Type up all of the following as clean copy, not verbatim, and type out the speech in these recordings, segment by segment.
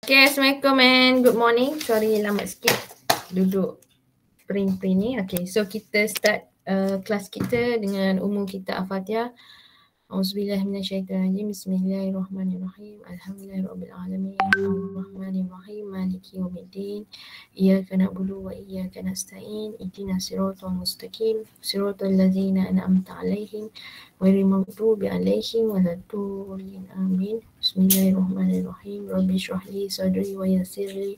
Okay, Assalamualaikum and good morning. Sorry lambat sikit duduk print ni. Okay, so kita start kelas kita dengan umum kita Al-Fatihah. Auzubillahi minasyaitonirrajim. Bismillahirrahmanirrahim. Alhamdulillahirabbil alamin. Arrahmanirrahim. Maliki yaumiddin. Iyyaka na'budu wa iyyaka nasta'in. Ihdinas siratal mustaqim. Siratal ladzina an'amta 'alaihim ghairil maghdubi alaihim waladdallin. Amin. Bismillahirrahmanirrahim. Rabbi shrah li sadri wa yassir li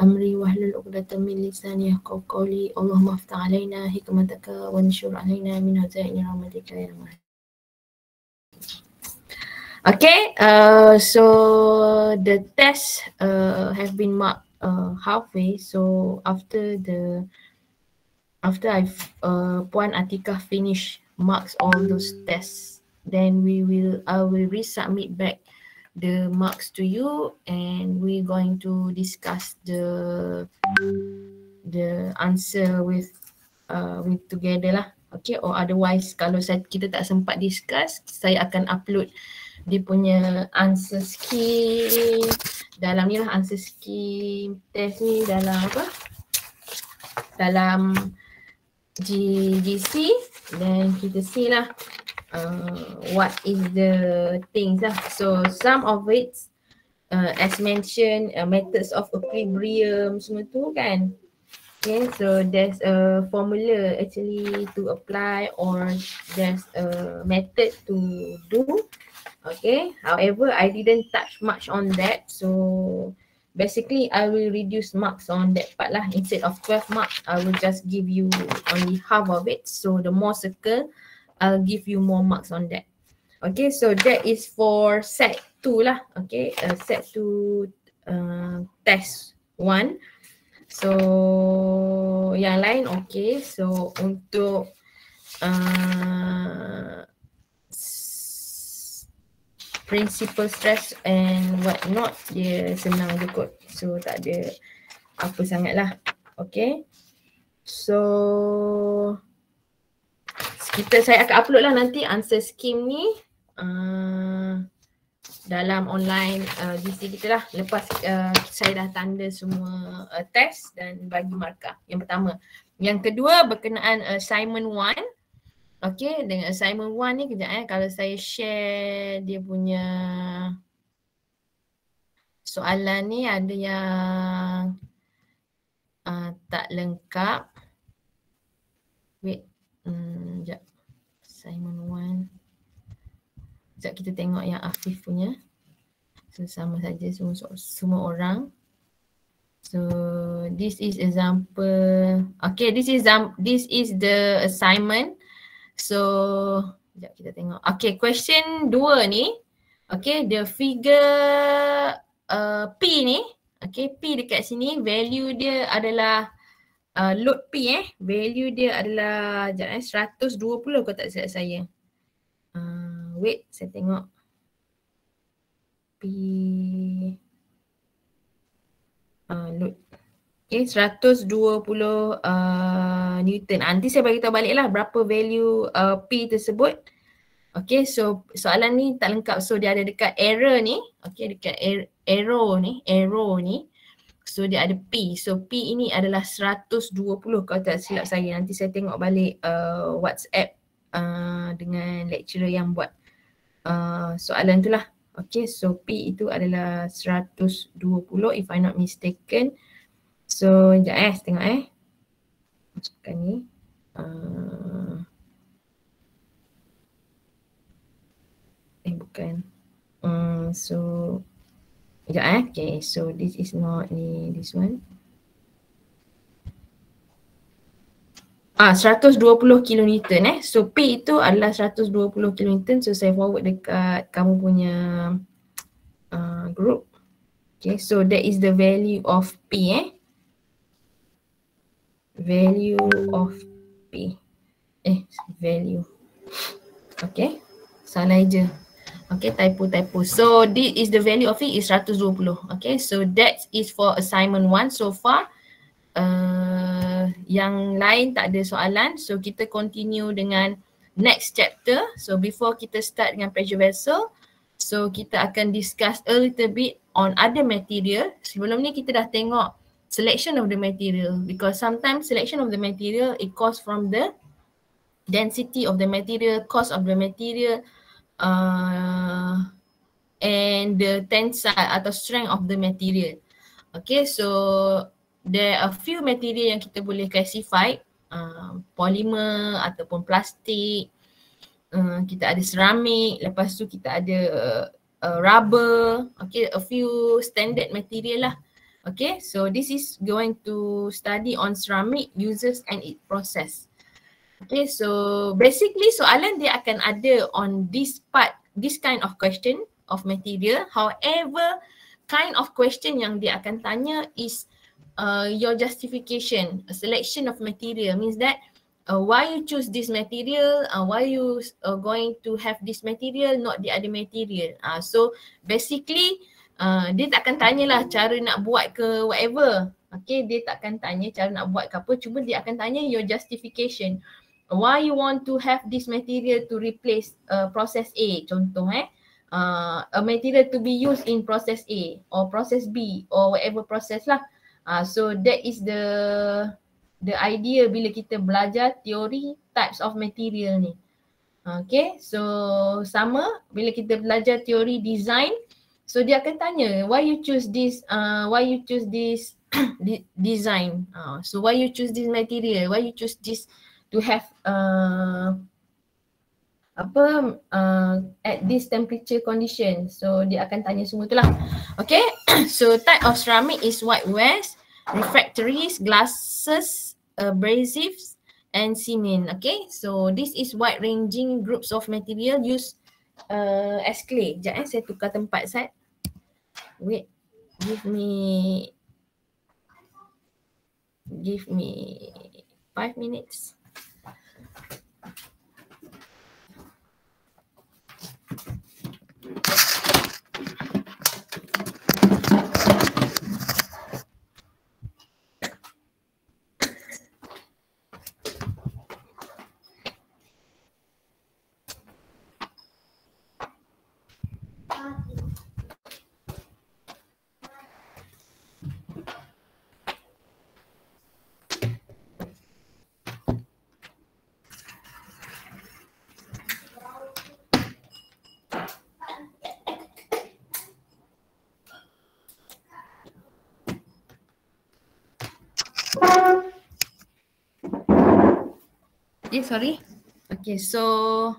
amri wahlul 'uqdatam min lisani yafqahu qawli. Allahumma aftah 'alaina hikmataka wa anshur 'alaina min hazaini rahmatika ya Allah. Okay, so the test have been marked halfway. So after Puan Atikah finish marks all those tests, then I will resubmit back the marks to you, and we're going to discuss the answer with together lah. Okay, or otherwise kalau kita tak sempat discuss, saya akan upload dia punya answer scheme dalam ni lah, answer scheme test ni dalam apa? Dalam GC, then kita see lah what is the things lah. So some of it as mentioned, methods of equilibrium semua tu kan. Okay, so there's a formula actually to apply, or there's a method to do. Okay, however, I didn't touch much on that. So basically, I will reduce marks on that part lah. Instead of 12 marks, I will just give you only half of it. So the more circle, I'll give you more marks on that. Okay, so that is for set 2 lah. Okay, set 2 test 1. So yang lain okay. So untuk principal stress and what not, dia senang je kot. So tak ada apa sangat lah. Okay, so saya akan upload lah nanti answer scheme ni dalam online GC kita lah. Lepas saya dah tanda semua test dan bagi markah. Yang pertama. Yang kedua berkenaan assignment 1. Okay, dengan assignment 1 ni kejap kalau saya share dia punya soalan ni, ada yang tak lengkap. Wait, sekejap. Assignment 1. Sekejap kita tengok yang Afif punya. So sama saja semua orang. So this is example. Okay, this is the assignment. So sekejap kita tengok. Okay, question 2 ni. Okay, the figure P ni. Okay, P dekat sini value dia adalah load P value dia adalah 120 kalau tak silap saya. Wait, saya tengok. P load. Okay, 120 Newton. Nanti saya bagi tahu balik lah berapa value P tersebut. Okay, so soalan ni tak lengkap. So dia ada dekat error ni. Okay, dekat arrow ni. So dia ada P. So P ini adalah 120 kalau tak silap saya. Nanti saya tengok balik WhatsApp dengan lecturer yang buat soalan tu lah. Okay, so P itu adalah 120 if I'm not mistaken. So sekejap tengok masukkan ni. Bukan. So sekejap okay, so this is not this one. 120 kilonewton So P itu adalah 120 kilonewton. So saya forward dekat kamu punya group. Okay, so that is the value of P value of P. Value. Okay, salah je. Okay, typo. So this is the value of it is 120. Okay, so that is for assignment 1 so far. Yang lain tak ada soalan. So kita continue dengan next chapter. So before kita start dengan pressure vessel, so kita akan discuss a little bit on other material. Sebelum ni kita dah tengok selection of the material, because sometimes selection of the material it comes from the density of the material, cost of the material, and the tensile atau strength of the material. Okay, so there are few material yang kita boleh classify, polymer ataupun plastik, kita ada ceramic, lepas tu kita ada rubber, okay, a few standard material lah. Okay, so this is going to study on ceramic uses and its process. Okay, so basically soalan dia akan ada on this part, this kind of question of material. However, kind of question yang dia akan tanya is your justification, a selection of material, means that why you choose this material, why you going to have this material, not the other material. So basically dia takkan tanyalah cara nak buat ke whatever. Okay, dia takkan tanya cara nak buat ke apa, cuma dia akan tanya your justification. Why you want to have this material to replace process A, contoh a material to be used in process A or process B or whatever process lah. So that is the idea bila kita belajar teori types of material ni. Okay, so sama bila kita belajar teori design, so dia akan tanya why you choose this design, so why you choose this material, why you choose this to have at this temperature condition. So dia akan tanya semua tu lah. Okay, so type of ceramic is whitewares, refractories, glasses, abrasives and cement. Okay, so this is wide ranging groups of material used as clay. Sekejap saya tukar tempat Sat. Wait, give me 5 minutes. Okay, sorry. Okay, so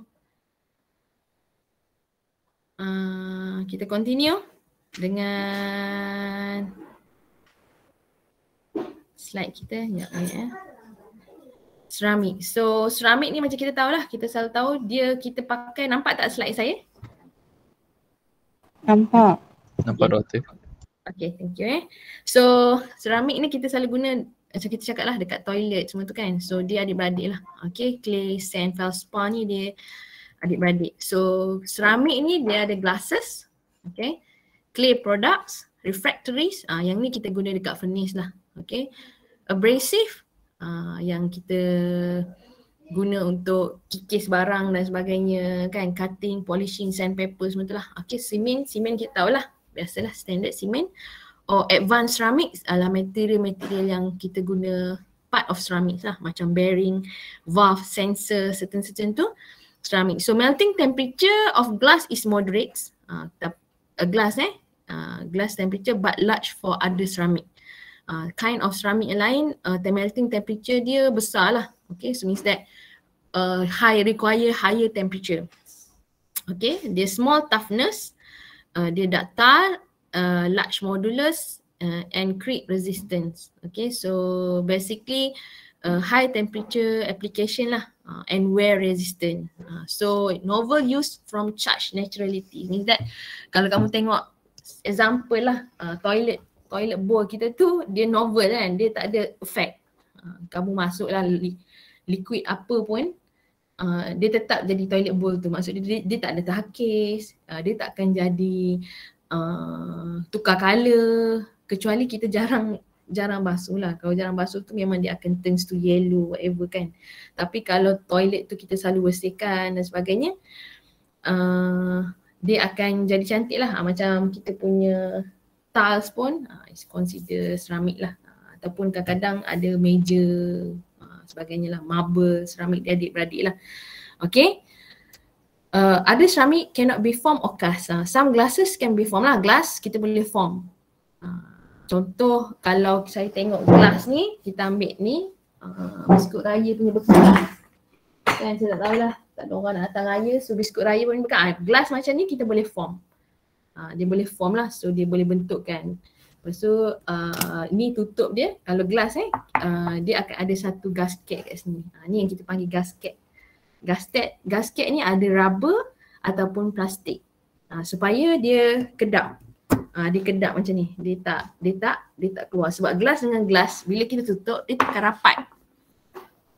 kita continue dengan slide kita. Ya, ceramic. So ceramic ni macam kita tahu lah, kita selalu tahu dia kita pakai. Nampak tak slide saya? Nampak. Nampak doktor. Okay, thank you. So ceramic ni kita selalu guna, macam kita cakap lah, dekat toilet semua tu kan. So dia adik-beradik lah. Okay, clay, sand, feldspar ni dia adik-beradik. So ceramic ni dia ada glasses, okay, clay products, refractories, yang ni kita guna dekat furnace lah. Okay, abrasive, yang kita guna untuk kikis barang dan sebagainya kan, cutting, polishing, sandpaper semua tu lah. Okay, cement kita tahulah, biasalah standard cement. Or advanced ceramics adalah material-material yang kita guna part of ceramics lah, macam bearing, valve, sensor, certain tu ceramic. So melting temperature of glass is moderate, glass temperature but large for other ceramic. Kind of ceramic yang lain, the melting temperature dia besar lah. Okay, so means that require higher temperature. Okay, dia small toughness, dia ductile, large modulus, and creep resistance. Okay, so basically high temperature application lah, and wear resistant. So novel use from charge neutrality, means that kalau kamu tengok example lah, toilet bowl kita tu dia novel kan, dia tak ada effect. Kamu masuklah liquid apa pun, dia tetap jadi toilet bowl tu. Maksud dia tak ada terhakis, dia tak akan jadi tukar colour, kecuali kita jarang basuh lah. Kalau jarang basuh tu memang dia akan turns to yellow whatever kan. Tapi kalau toilet tu kita selalu bersihkan dan sebagainya, dia akan jadi cantik lah. Macam kita punya tiles pun is consider ceramik lah. Ataupun kadang-kadang ada meja sebagainya lah, marble, ceramik dia adik-beradik lah. Okay. Ada ceramik cannot be formed or cast. Some glasses can be formed lah. Glass kita boleh form. Contoh kalau saya tengok gelas ni, kita ambil ni biskut raya punya bekas. Kan saya tak tahulah, tak ada orang nak datang raya, so biskut raya punya bekas. Gelas macam ni kita boleh form. Dia boleh form lah, so dia boleh bentukkan. Lepas tu ni tutup dia, kalau gelas dia akan ada satu gasket kat sini. Ni yang kita panggil gasket. Gasket ni ada rubber ataupun plastik supaya dia kedap. Dia kedap macam ni. Dia tak keluar. Sebab gelas dengan gelas bila kita tutup dia takkan rapat.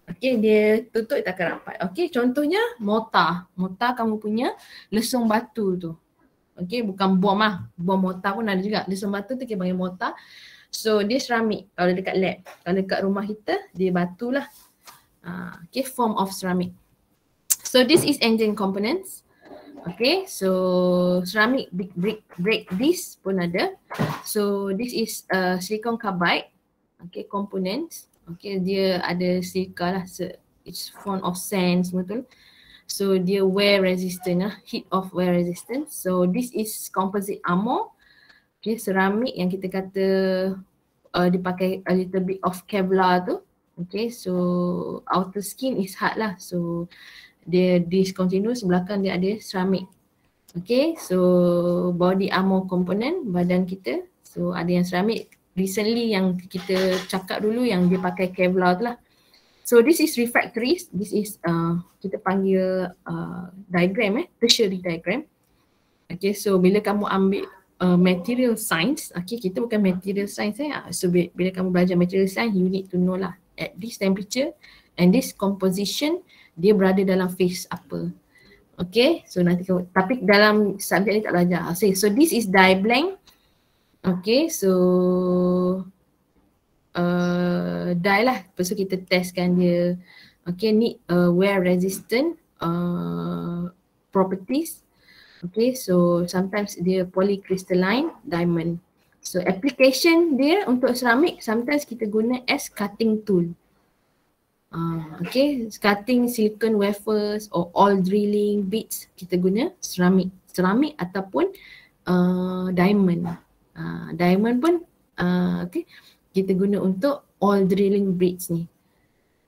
Okey, dia tutup dia takkan rapat. Okey, contohnya mortar. Mortar kamu punya lesung batu tu. Okey, bukan bom lah. Bom mortar pun ada juga. Lesung batu tu kita panggil mortar. So dia ceramik kalau dekat lab. Kalau dekat rumah kita dia batu lah. Okay, form of ceramic. So this is engine components. Okay, so ceramic brake disc pun ada. So this is silicon carbide. Okay, components. Okay, dia ada silika lah. It's form of sand semua tu. So dia wear resistant lah, heat of wear resistant. So this is composite armor. Okay, ceramic yang kita kata dipakai a little bit of Kevlar tu. Okay, so outer skin is hard lah. So dia discontinuous, belakang dia ada ceramic. Okay, so body armor component badan kita. So ada yang ceramic. Recently yang kita cakap dulu yang dia pakai Kevlar tu lah. So this is refractories. This is kita panggil diagram tertiary diagram. Okay, so bila kamu ambil material science, okay, kita bukan material science so bila kamu belajar material science, you need to know lah at this temperature and this composition dia berada dalam phase apa. Okay, so nanti kamu, tapi dalam subjek ni tak belajar. So this is die blank. Okay, so die lah. Lepas tu kita testkan dia. Okay, need wear resistant properties. Okay, so sometimes dia polycrystalline diamond. So application dia untuk ceramic sometimes kita guna as cutting tool. Okay, cutting silicon wafers or all drilling bits kita guna ceramic ataupun diamond. Diamond pun okay, kita guna untuk all drilling bits ni.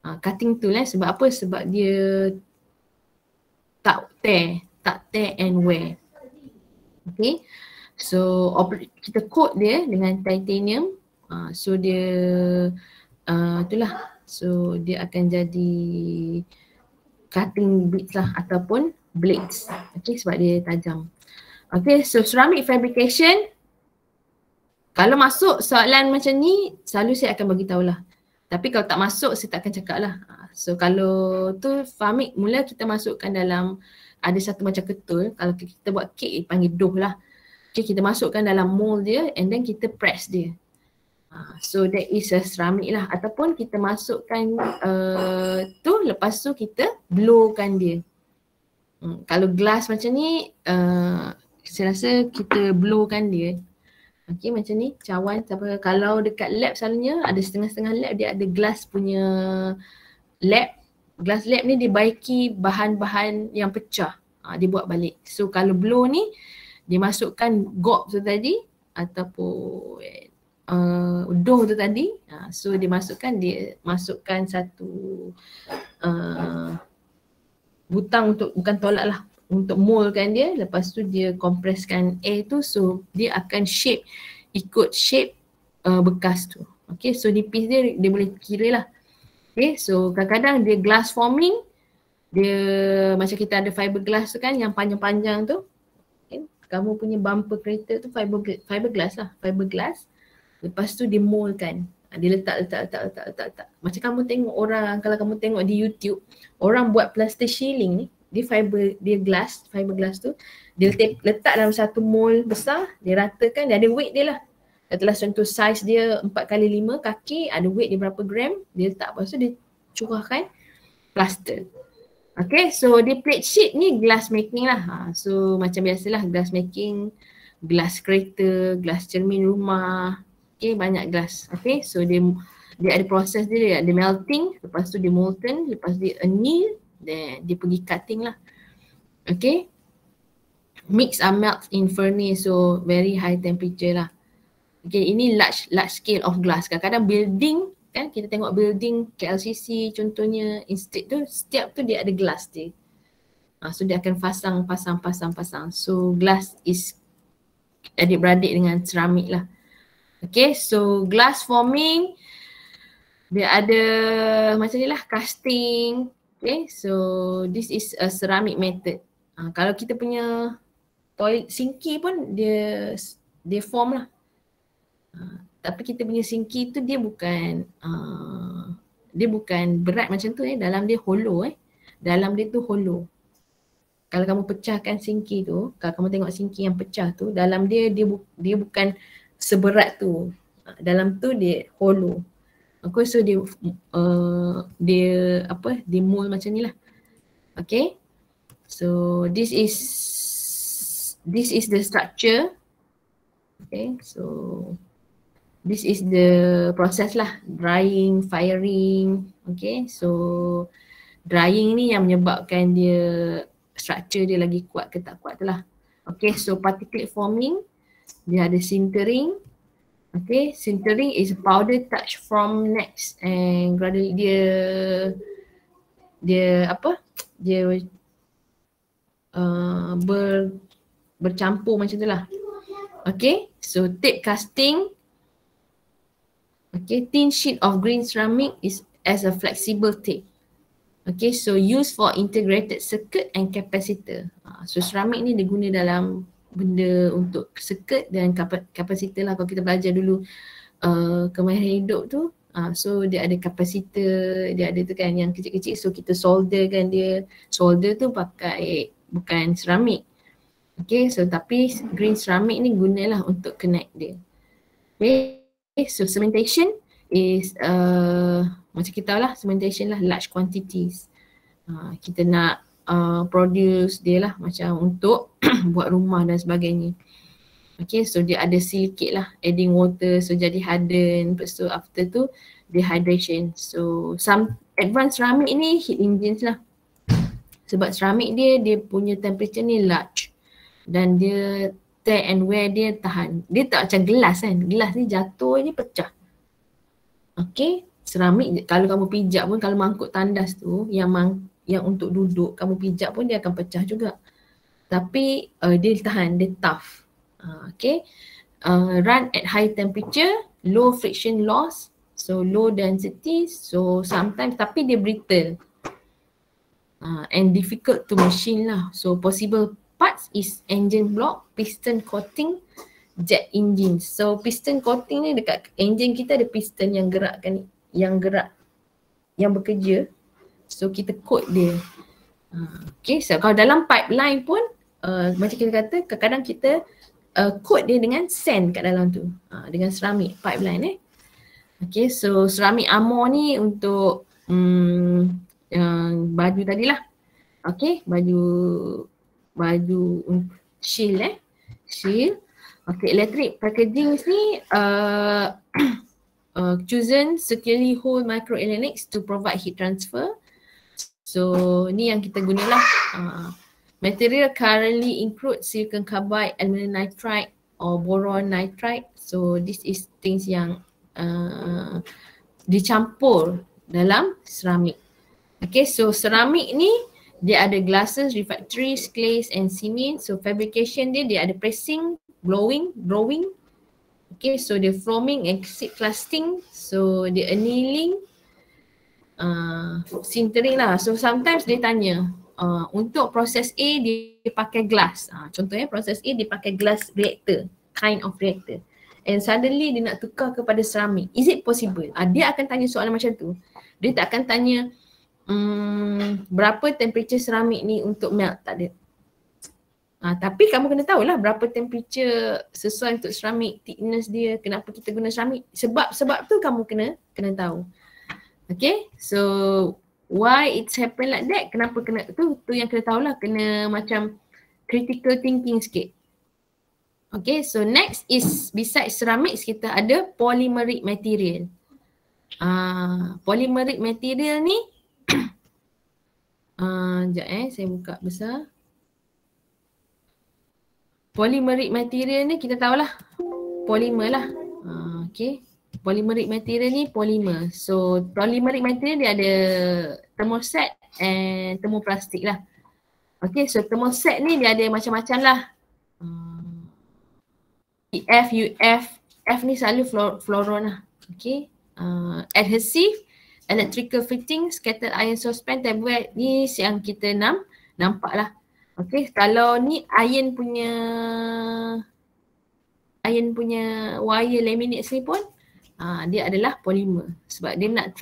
Cutting tool sebab apa? Sebab dia tak tear and wear. Okay, so kita coat dia dengan titanium. So dia itulah. So dia akan jadi cutting bits lah ataupun blades. Okay, sebab dia tajam. Okay, so ceramic fabrication. Kalau masuk soalan macam ni, selalu saya akan bagi tahulah. Tapi kalau tak masuk, saya tak akan cakap lah. So kalau tu ceramic, mula kita masukkan dalam, ada satu macam ketul. Kalau kita buat kek, panggil dough lah. Okay, kita masukkan dalam mold dia and then kita press dia. So that is a ceramic lah. Ataupun kita masukkan tu, lepas tu kita blowkan dia. Kalau glass macam ni, saya rasa kita blowkan dia. Okay, macam ni cawan. Kalau dekat lab selalunya ada setengah-setengah lab dia ada glass punya lab. Glass lab ni dia baiki bahan-bahan yang pecah. Dia buat balik. So kalau blow ni dia masukkan gop tu tadi ataupun dough tu tadi. So dia masukkan satu butang untuk, bukan tolak lah, untuk moldkan dia. Lepas tu dia kompreskan air tu, so dia akan ikut shape bekas tu. Okay, so nipis dia boleh kira lah. Okay, so kadang-kadang dia glass forming, dia macam kita ada fiberglass tu kan yang panjang-panjang tu. Okay, kamu punya bumper kereta tu fiberglass lah, fiberglass. Lepas tu dia moldkan. Dia letak. Macam kamu tengok orang, kalau kamu tengok di YouTube, orang buat plaster ceiling ni, dia fiberglass tu, dia letak dalam satu mold besar, dia ratakan, dia ada weight dia lah. Katalah contoh size dia 4x5 kaki, ada weight dia berapa gram, dia letak, lepas tu dia curahkan plaster. Okay, so di plate sheet ni glass making lah. So macam biasalah glass making, Gelas kereta, gelas cermin rumah, okay, banyak gelas. Okay, so dia ada proses dia melting, lepas tu dia molten, lepas dia anneal, then dia pergi cutting lah. Okay, mix or melt in furnace, so very high temperature lah. Okay, ini large scale of glass. Kadang-kadang building kan, kita tengok building KLCC contohnya, instead tu setiap tu dia ada glass dia. So dia akan pasang. So glass is adik-beradik dengan ceramik lah. Okay, so glass forming dia ada macam ni lah, casting. Okay, so this is a ceramic method. Kalau kita punya toilet sinki pun dia form lah. Tapi kita punya sinki tu dia bukan berat macam tu dalam dia hollow dalam dia tu hollow. Kalau kamu pecahkan sinki tu, kalau kamu tengok sinki yang pecah tu, dalam dia bukan seberat tu. Dalam tu dia hollow. Okay, so dia mold macam ni lah. Okay, so this is the structure. Okay, so this is the process lah, drying, firing. Okay, so drying ni yang menyebabkan dia structure dia lagi kuat ke tak kuat tu lah. Okay, so particulate forming, dia ada sintering. Okay, sintering is powder touch from next and gradually dia bercampur macam tu lah. Okay, so tape casting. Okay, thin sheet of green ceramic is as a flexible tape. Okay, so used for integrated circuit and capacitor. So ceramic ni diguna dalam benda untuk circuit dan capacitor lah. Kalau kita belajar dulu kemahiran hidup tu, so dia ada capacitor, dia ada tu kan yang kecil-kecil, so kita solder kan dia. Solder tu pakai bukan ceramic. Okay, so tapi green ceramic ni gunalah untuk connect dia. Okay, so cementation is macam kita tahu lah, cementation lah large quantities. Kita nak produce dia lah macam untuk buat rumah dan sebagainya. Okay, so dia ada silicate lah, adding water, so jadi harden. Lepas tu after tu dehydration. So some advanced ceramic ni heat engines lah. Sebab ceramic dia punya temperature ni large dan dia tear and wear dia tahan. Dia tak macam gelas kan, gelas ni jatuh ni pecah. Okay, ceramik kalau kamu pijak pun, kalau mangkuk tandas tu yang untuk duduk kamu pijak pun dia akan pecah juga. Tapi dia tahan, dia tough. Okay, run at high temperature, low friction loss, so low density, so sometimes tapi dia brittle and difficult to machine lah. So possible parts is engine block, piston coating, jet engine. So piston coating ni dekat engine kita ada piston yang gerakkan, yang bekerja. So kita coat dia. Okay, so kalau dalam pipeline pun macam kita kata kadang-kadang kita coat dia dengan sand kat dalam tu, dengan ceramic pipeline Okay, so ceramic armor ni untuk baju tadilah. Okay, baju shield shield. Okay, electric packaging ni chosen securely hold microelectronics to provide heat transfer. So ni yang kita gunalah. Material currently include silicon carbide, aluminum nitride or boron nitride. So this is things yang dicampur dalam ceramic. Okay, so ceramic ni dia ada glasses, refractories, clays and cement. So fabrication dia ada pressing, blowing. Okay, so dia forming and casting. So dia annealing, sintering lah. So sometimes dia tanya untuk proses A dia pakai glass. Contohnya proses A dia pakai glass reactor, kind of reactor. And suddenly dia nak tukar kepada ceramic. Is it possible? Dia akan tanya soalan macam tu. Dia tak akan tanya berapa temperature ceramic ni untuk melt, tak ada. Tapi kamu kena tahulah berapa temperature sesuai untuk ceramic, thickness dia, kenapa kita guna ceramic. Sebab tu kamu kena tahu. Okay, so why it's happen like that, kenapa kena tu yang kena tahulah, kena macam critical thinking sikit. Okay, so next is besides ceramics kita ada polymeric material. Polymeric material ni sekejap saya buka besar. Polymeric material ni kita tahulah polymer lah. Okay, polymeric material ni polymer. So polymeric material dia ada thermoset and thermoplastic lah. Okay, so thermoset ni dia ada macam-macam lah. F ni selalu fluoron lah. Okay, adhesive, electrical fitting, scattered iron saucepan, tablet ni yang kita nampak lah. Okay, kalau ni iron punya wire laminates ni pun dia adalah polimer sebab dia nak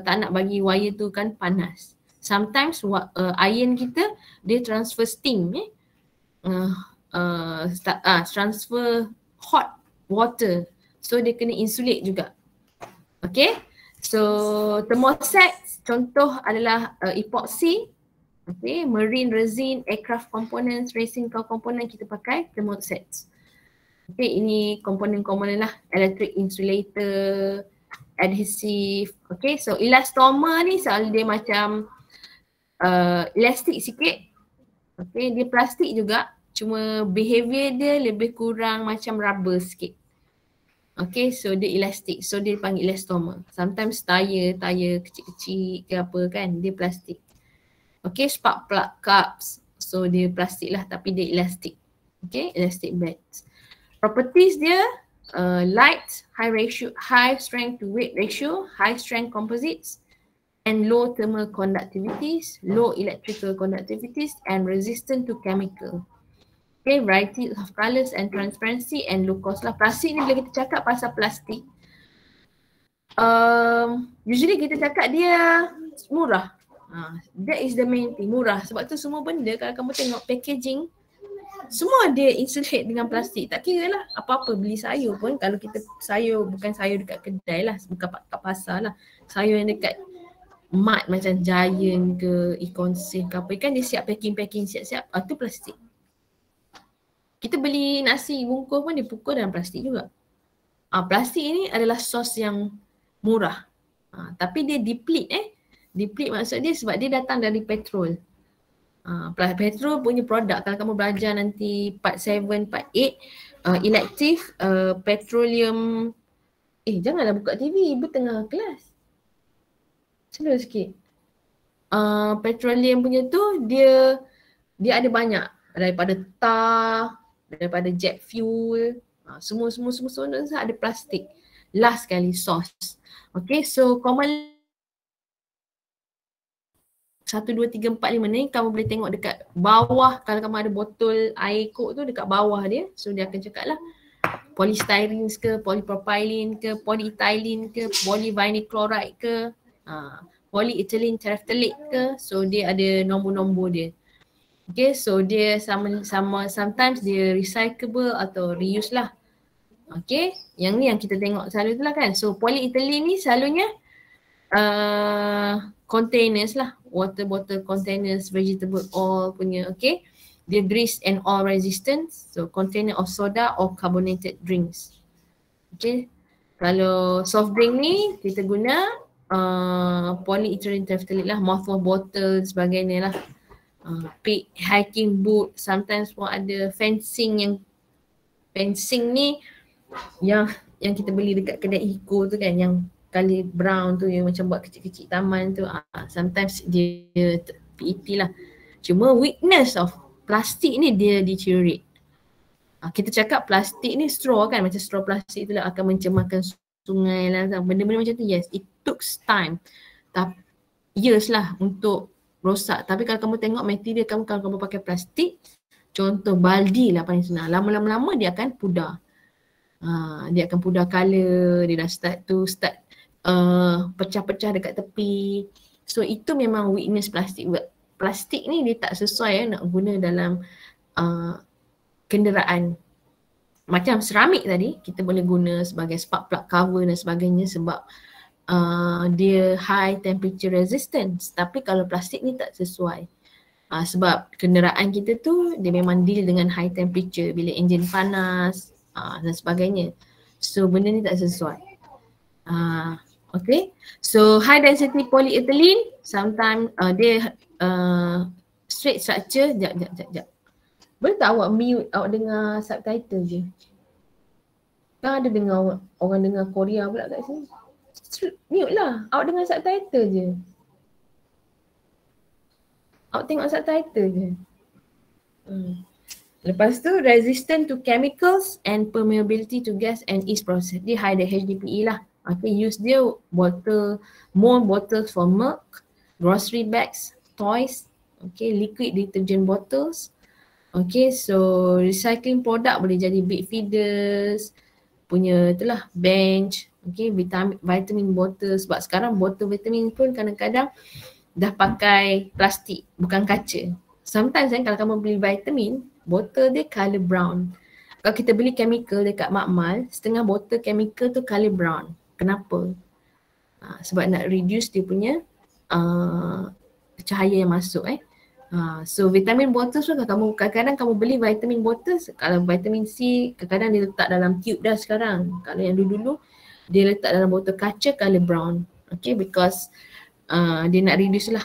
tak nak bagi wire tu kan panas. Sometimes iron kita dia transfer steam transfer hot water, so dia kena insulate juga. Okay, so thermoset contoh adalah epoxy, okay, marine resin, aircraft components, racing car component kita pakai thermosets. Okay, ini komponen-komponen lah, electric insulator, adhesive. Okay, so elastomer ni soal dia macam elastik sikit. Okay, dia plastik juga, cuma behavior dia lebih kurang macam rubber sikit. Okay, so dia elastik, so dia panggil elastomer. Sometimes tire kecil-kecil ke apa kan, dia plastik. Okay, spark plug cups, so dia plastik lah tapi dia elastik. Okay, elastic bands. Properties dia light, high strength to weight ratio, high strength composites, and low thermal conductivities, low electrical conductivities, and resistant to chemical. Okay, variety of colours and transparency and low cost lah. Plastik ni bila kita cakap pasal plastik, usually kita cakap dia murah. That is the main thing, murah. Sebab tu semua benda kalau kamu tengok packaging, semua dia insulate dengan plastik. Tak kira lah apa-apa beli sayur pun, kalau kita sayur bukan sayur dekat kedai lah, bukan kat pasar lah. Sayur yang dekat mart macam Giant ke, Econ ke apa kan, dia siap packing siap-siap, tu plastik. Kita beli nasi bungkus pun dia pukul dalam plastik juga. Plastik ni adalah sos yang murah. Tapi dia deplete Deplete maksud dia sebab dia datang dari petrol. Petrol punya produk, kalau kamu belajar nanti part 7, part 8 elective petroleum. Janganlah buka TV, ibu tengah kelas. Slow sikit. Petroleum punya tu dia ada banyak, daripada tar, daripada jet fuel, semua ada plastik. Last kali sauce. Okay, so common 1, 2, 3, 4, 5 ni kamu boleh tengok dekat bawah. Kalau kamu ada botol air Coke tu dekat bawah dia, so dia akan cakap lah polystyrene ke, polypropylene ke, polyethylene ke, polyvinyl chloride ke, polyethylene terephthalate ke, so dia ada nombor-nombor dia. Okay, so dia sama sometimes dia recyclable atau reuse lah. Okay, yang ni yang kita tengok selalu tu lah kan. So polyethylene ni selalunya containers lah, water bottle containers, vegetable oil punya. Okay, dia grease and oil resistant, so container of soda or carbonated drinks. Okay, kalau soft drink ni kita guna polyethylene terephthalate lah, mouthwash bottle sebagainya lah. Pick hiking boot, sometimes pun ada fencing ni yang kita beli dekat kedai Eco tu kan, yang color brown tu, yang macam buat kecil-kecil taman tu, sometimes dia PET lah. Cuma weakness of plastik ni dia deteriorate. Kita cakap plastik ni straw kan, macam straw plastik tu lah akan mencemarkan sungai lah, benda-benda macam tu. Yes, it took time, years lah untuk rosak. Tapi kalau kamu tengok material kamu, kalau kamu pakai plastik, contoh baldi lah paling senang, lama-lama dia akan pudar. Dia akan pudar colour, dia dah start pecah-pecah dekat tepi. So itu memang weakness plastik. Plastik ni dia tak sesuai nak guna dalam kenderaan. Macam seramik tadi, kita boleh guna sebagai spark plug cover dan sebagainya sebab dia high temperature resistance. Tapi kalau plastik ni tak sesuai. Sebab kenderaan kita tu dia memang deal dengan high temperature bila enjin panas dan sebagainya. So benda ni tak sesuai. Okay. So high density polyethylene sometimes dia straight structure. Jap. Boleh tak awak mute, awak dengar subtitle je? Kan ada dengar orang dengar Korea pula kat sini. Mute lah, awak dengar subtitle je. Awak tengok subtitle je. Lepas tu resistant to chemicals and permeability to gas and yeast process. Dia high HDPE lah. Okay, use dia more bottles for milk, grocery bags, toys, okay, liquid detergent bottles. Okay, so recycling product boleh jadi big feeders, punya itulah bench, okay, vitamin bottle. Sebab sekarang botol vitamin pun kadang-kadang dah pakai plastik, bukan kaca. Sometimes kalau kamu beli vitamin, botol dia colour brown. Kalau kita beli chemical dekat Makmal, setengah botol chemical tu colour brown. Kenapa? Sebab nak reduce dia punya cahaya yang masuk So vitamin bottle tu kadang-kadang kamu beli vitamin bottle, kalau vitamin C kadang-kadang dia letak dalam tube dah sekarang. Kalau yang dulu-dulu dia letak dalam botol kaca colour brown. Okay, because dia nak reduce lah.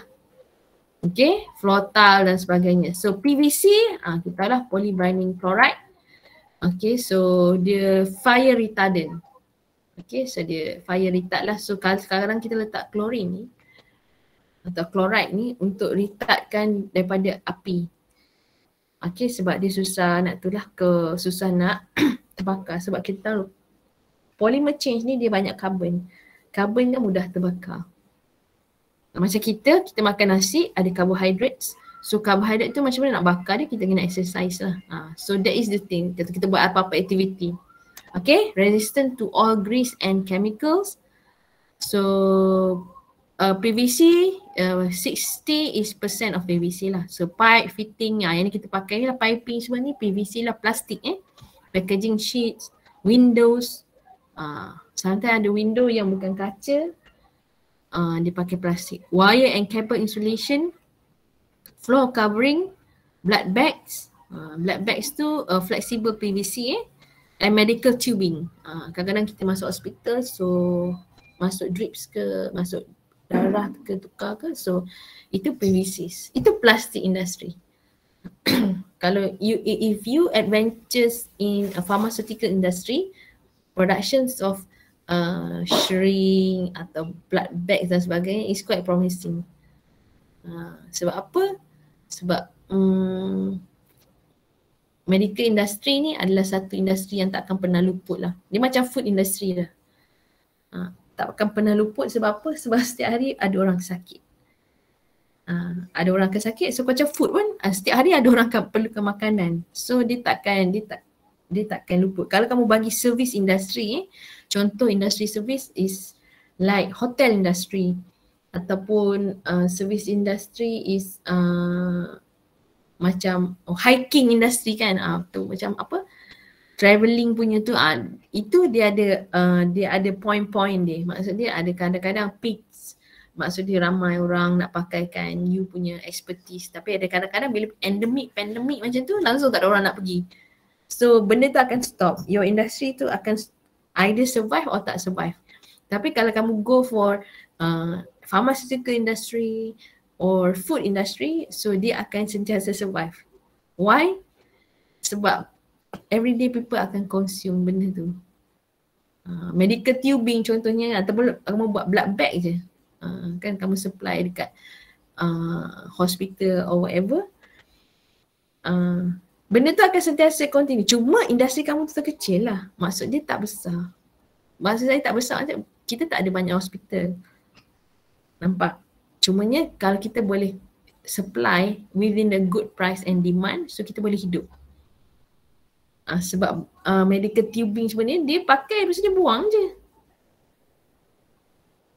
Okay, flotal dan sebagainya. So PVC, kita tahu lah polyvinyl chloride. Okay, so dia fire retardant. Okay, so dia fire retard lah. So sekarang kita letak klorin ni atau chloride ni untuk retardkan daripada api. Okay, sebab dia susah nak susah nak terbakar. Sebab kita tahu polymer change ni dia banyak karbon. Karbon kan mudah terbakar. Macam kita makan nasi ada carbohydrates. So carbohydrate tu macam mana nak bakar dia, kita kena exercise lah. So that is the thing, kita buat apa-apa activity. Okay, resistant to all grease and chemicals. So PVC 60% of PVC lah. So pipe fitting yang ni kita pakai ni lah, piping semua ni PVC lah, plastik packaging sheets, windows. Sometimes ada window yang bukan kaca, dia pakai plastik. Wire and cable insulation, floor covering, blood bags. Blood bags tu flexible PVC and medical tubing. Kadang-kadang kita masuk hospital, so masuk drips ke, masuk darah ke, tukar ke, so itu PVC. Itu plastic industry. Kalau if you adventures in a pharmaceutical industry, productions of shrink atau blood bags dan sebagainya is quite promising. Sebab apa? Sebab medical industry ni adalah satu industri yang tak akan pernah luput lah. Dia macam food industry lah. Tak akan pernah luput sebab apa? Sebab setiap hari ada orang sakit. Ada orang akan sakit, so macam food pun setiap hari ada orang akan perlukan makanan. So dia takkan luput. Kalau kamu bagi service industry, contoh industri service is like hotel industry ataupun service industry is macam hiking industry kan, tu macam apa, travelling punya tu, itu dia ada point-point dia. Maksud dia ada kadang-kadang peaks, maksud dia ramai orang nak pakaikan you punya expertise, tapi ada kadang-kadang bila pandemik macam tu langsung tak ada orang nak pergi. So benda tu akan stop. Your industry tu akan either survive or tak survive. Tapi kalau kamu go for pharmaceutical industry or food industry, so dia akan sentiasa survive. Why? Sebab everyday people akan consume benda tu. Medical tubing contohnya, ataupun kamu buat blood bag je. Kan kamu supply dekat hospital or whatever. Benda tu akan sentiasa continue. Cuma industri kamu tu kecil lah. Maksud dia tak besar. Maksud saya tak besar, kita tak ada banyak hospital. Nampak? Cumanya kalau kita boleh supply within the good price and demand, so kita boleh hidup. Sebab medical tubing sebenarnya dia pakai, lepas dia buang je.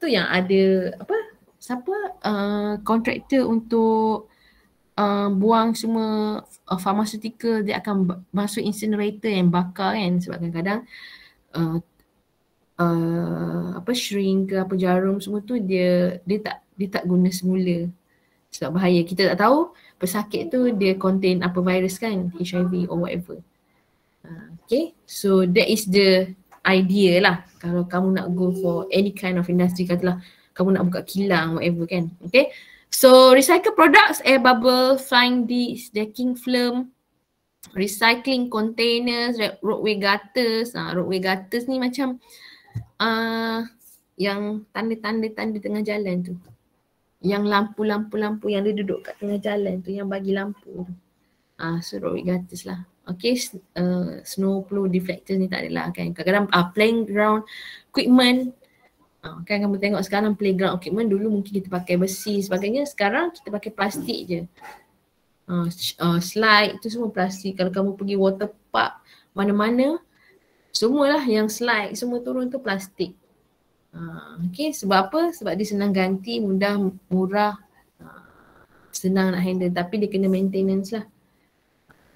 Tu yang ada kontraktor untuk buang semua pharmaceutical, dia akan masuk incinerator yang bakar kan. Sebab kadang-kadang shrink ke jarum semua tu dia tak guna semula. Sebab bahaya, kita tak tahu pesakit tu dia contain apa virus kan, HIV or whatever. Okay, so that is the idea lah kalau kamu nak go for any kind of industry, katalah kamu nak buka kilang whatever kan. Okay, so recycle products, air bubble, flying discs, decking film, recycling containers, roadway gutters. Roadway gutters ni macam yang tanda-tanda tengah jalan tu, yang lampu-lampu yang dia duduk kat tengah jalan tu, yang bagi lampu tu. So roadway gutters lah. Okay, snow plow deflectors ni tak adalah kan. Kadang-kadang playground equipment, kan kamu tengok sekarang playground equipment, dulu mungkin kita pakai besi sebagainya, sekarang kita pakai plastik je. Slide tu semua plastik. Kalau kamu pergi water park mana-mana, semualah yang slide semua turun tu plastik. Okay, sebab apa? Sebab dia senang ganti, mudah, murah, senang nak handle, tapi dia kena maintenance lah.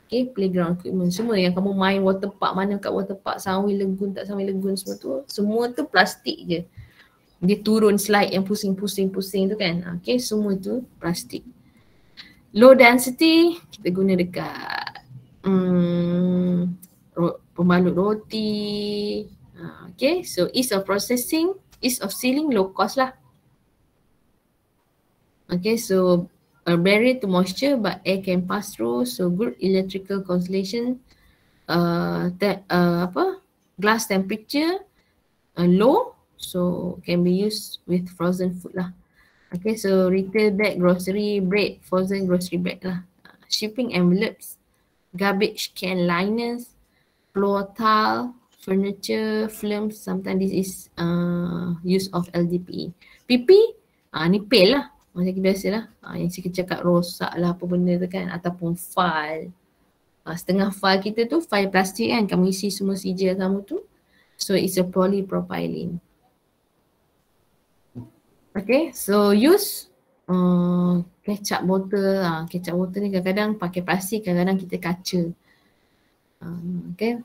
Okay, playground equipment, semua yang kamu main water park, mana kat water park, Sunway Lagoon, tak Sunway Lagoon, semua tu plastik je. Dia turun slide yang pusing-pusing tu kan. Okay, semua tu plastik. Low density, kita guna dekat pembalut roti. Okay, so ease of processing, ease of sealing, low cost lah. Okay, so a barrier to moisture but air can pass through, so good electrical consolidation, glass temperature low, so can be used with frozen food lah. Okay, so retail bag, grocery, bread, frozen grocery bag lah. Shipping envelopes, garbage can liners, floor tile, furniture, films, sometimes this is use of LDPE. PP, ni pel lah. Macam biasa lah, yang saya cakap rosak lah apa benda tu kan, ataupun file. Setengah file kita tu file plastik kan, kamu isi semua sijil kamu tu, so it's a polypropylene. Okay, so use ketchup bottle. Ketchup bottle ni kadang-kadang pakai plastik, kadang-kadang kita kaca. Okay,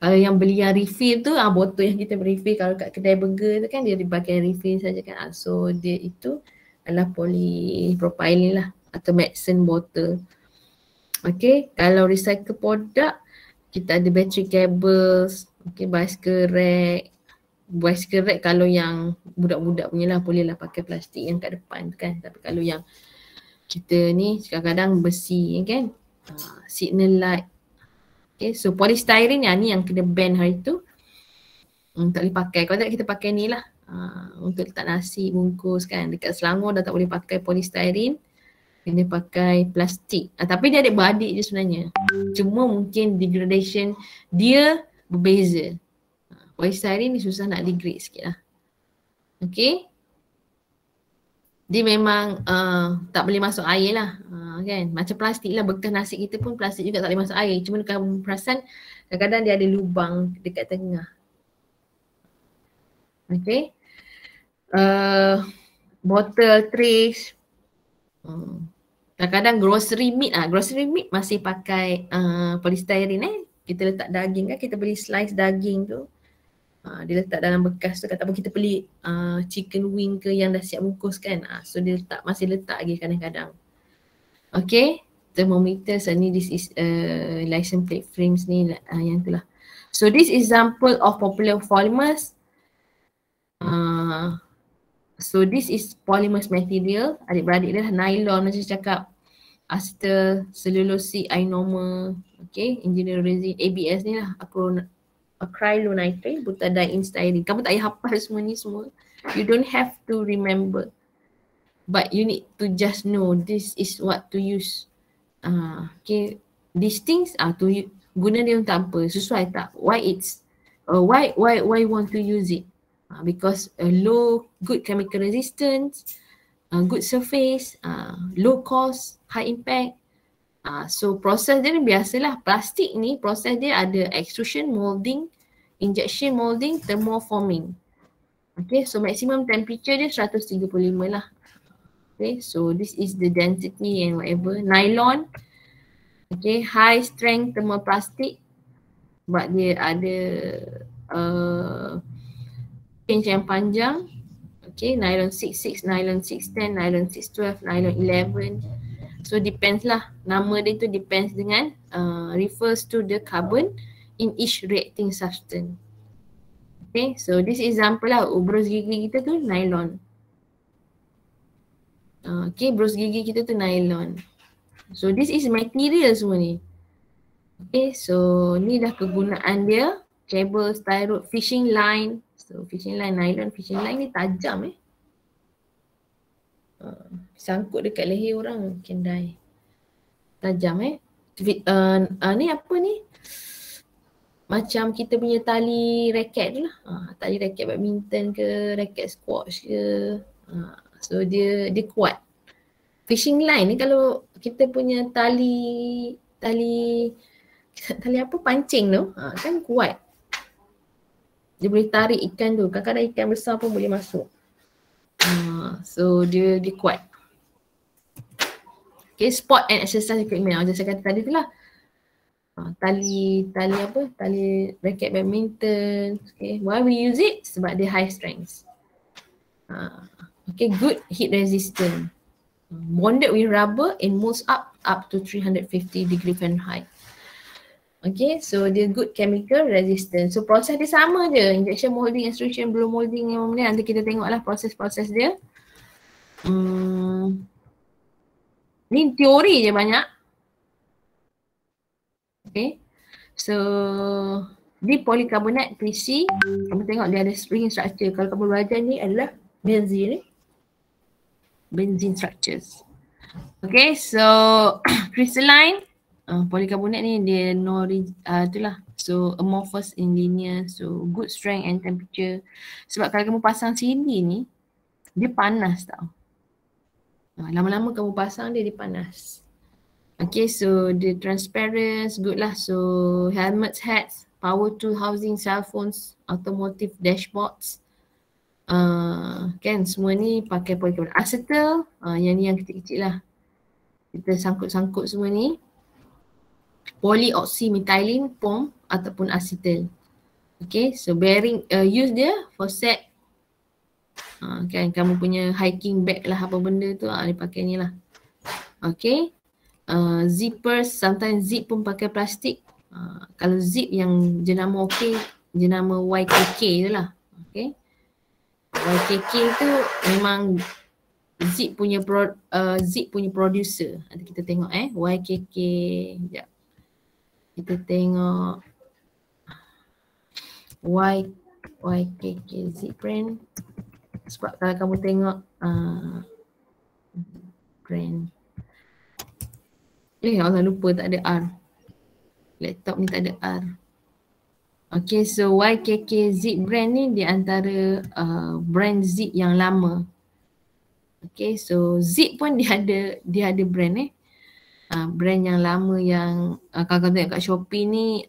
kalau yang beli yang refill tu, botol yang kita refill kalau kat kedai burger tu kan, dia dipakai refill saja kan. So dia itu adalah polypropylene lah, atau medicine bottle. Okay, kalau recycle product, kita ada battery cables, okay, bicycle rack. Bicycle rack kalau yang budak-budak punya lah, boleh lah pakai plastik yang kat depan kan. Tapi kalau yang kita ni kadang-kadang besi kan, signal light. Okay, so polystyrene ni yang kena ban hari tu, tak boleh pakai. Kalau tak kita pakai ni lah, untuk letak nasi bungkus kan. Dekat Selangor dah tak boleh pakai polystyrene, kena pakai plastik. Tapi dia adik-beradik je sebenarnya, cuma mungkin degradation dia berbeza. Polystyrene ni susah nak degrade sikit lah. Okay, dia memang tak boleh masuk air lah, kan. Macam plastik lah, bekas nasi kita pun plastik juga, tak boleh masuk air. Cuma kamu perasan kadang-kadang dia ada lubang dekat tengah. Okay, bottle, trays, kadang-kadang grocery meat masih pakai polystyrene. Kita letak daging kan, kita beli slice daging tu, dia letak dalam bekas tu, ataupun kita beli chicken wing ke yang dah siap bungkus kan, so dia masih letak lagi kadang-kadang. Okay, thermometer, ni this is license plate frames ni, yang tu lah. So this example of popular polymers. So this is polymers material, adik-beradik dia lah, nylon macam cakap, acetyl, cellulosic, ionomer, okay, engineering resin, ABS ni lah, acrylonitrate, butadiene styrene. Kamu tak payah hafal semua ni semua. You don't have to remember. But you need to just know this is what to use. Okay, these things guna dia untuk apa? Sesuai tak? Why it's why want to use it? Because low, good chemical resistance, good surface, low cost, high impact. So proses dia ni biasalah, plastik ni proses dia ada extrusion, molding, injection molding, thermoforming. Okay, so maximum temperature dia 135 lah. Okay, so this is the density and whatever. Nylon, okay, high strength thermoplastic, sebab dia ada range yang panjang. Okay, nylon 66, nylon 610, nylon 612, nylon 11. So depends lah, nama dia tu depends dengan refers to the carbon in each reacting substance. Okay, so this example lah, brus gigi kita tu nylon. Okay, brus gigi kita tu nylon. So this is material semua ni. Okay, so ni dah kegunaan dia. Cable, styro, fishing line. So fishing line, nylon fishing line ni tajam sangkut dekat leher orang can die. Tajam ni apa ni? Macam kita punya tali raket tu lah. Tali raket badminton ke, raket squash ke. So dia kuat. Fishing line ni kalau kita punya tali apa pancing tu kan kuat. Dia boleh tarik ikan tu. Kadang-kadang ikan besar pun boleh masuk. So dia kuat. Okay, sport and exercise equipment. Macam saya kata tadi tu lah. Tali apa? Tali racket badminton. Okay, why we use it? Sebab dia high strength. Okay, good heat resistant. Bonded with rubber and moves up to 350 degree Fahrenheit. Okay, so dia good chemical resistant. So proses dia sama je. Injection molding, extrusion, blow molding yang mana. Nanti kita tengoklah proses-proses dia. Ni teori je banyak. Okay, so di polikarbonat PC, kamu tengok dia ada ring structure. Kalau kamu belajar ni adalah benzene structures. Okay, so crystalline polikarbonat ni dia itulah. So amorphous in linear, so good strength and temperature. Sebab kalau kamu pasang CD ni, dia panas tau. Lama-lama kamu pasang dia panas. Okay, so the transparent, good lah. So helmets, hats, power tool housing, cell phones, automotive dashboards. Kan semua ni pakai polikarbonat. Acetal, yang ni yang kecil-kecil lah. Kita sangkut-sangkut semua ni. Polyoxymethylene foam ataupun acetal. Okay, so bearing use dia for set. Kan kamu punya hiking bag lah apa benda tu dia pakai ni lah. Okay. Zippers, sometimes zip pun pakai plastik. Kalau zip yang jenama jenama YKK tu lah. Okay. YKK tu memang zip punya producer. Nanti kita tengok YKK. Sekejap. Kita tengok YKK zip brand. Sebab kalau kamu tengok brand. Allah lupa tak ada R. Laptop ni tak ada R. Okay, so YKK zip brand ni di antara brand zip yang lama. Okay, so zip pun dia ada brand brand yang lama yang kalau kau tengok kat Shopee ni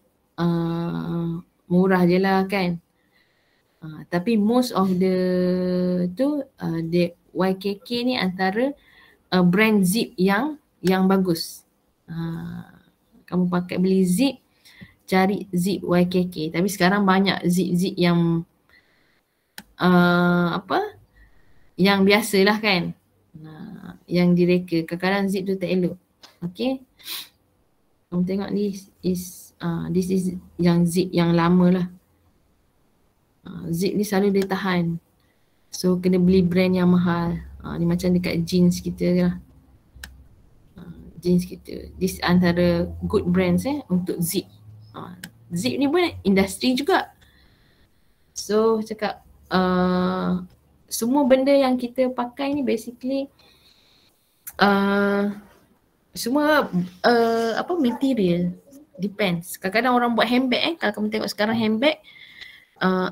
murah je lah kan. Tapi most of the YKK ni antara brand zip yang bagus. Kamu beli zip, cari zip YKK. Tapi sekarang banyak zip yang yang biasalah kan. Yang direka. Kadang-kadang zip tu tak elok. Okay. Kamu tengok this is yang zip yang lama lah. Zip ni selalu dia tahan. So kena beli brand yang mahal. Ni macam dekat jeans kita lah. Jeans kita. This antara good brands untuk zip. Zip ni pun industri juga. So cakap semua benda yang kita pakai ni basically semua material. Depends. Kadang-kadang orang buat handbag kalau kamu tengok sekarang handbag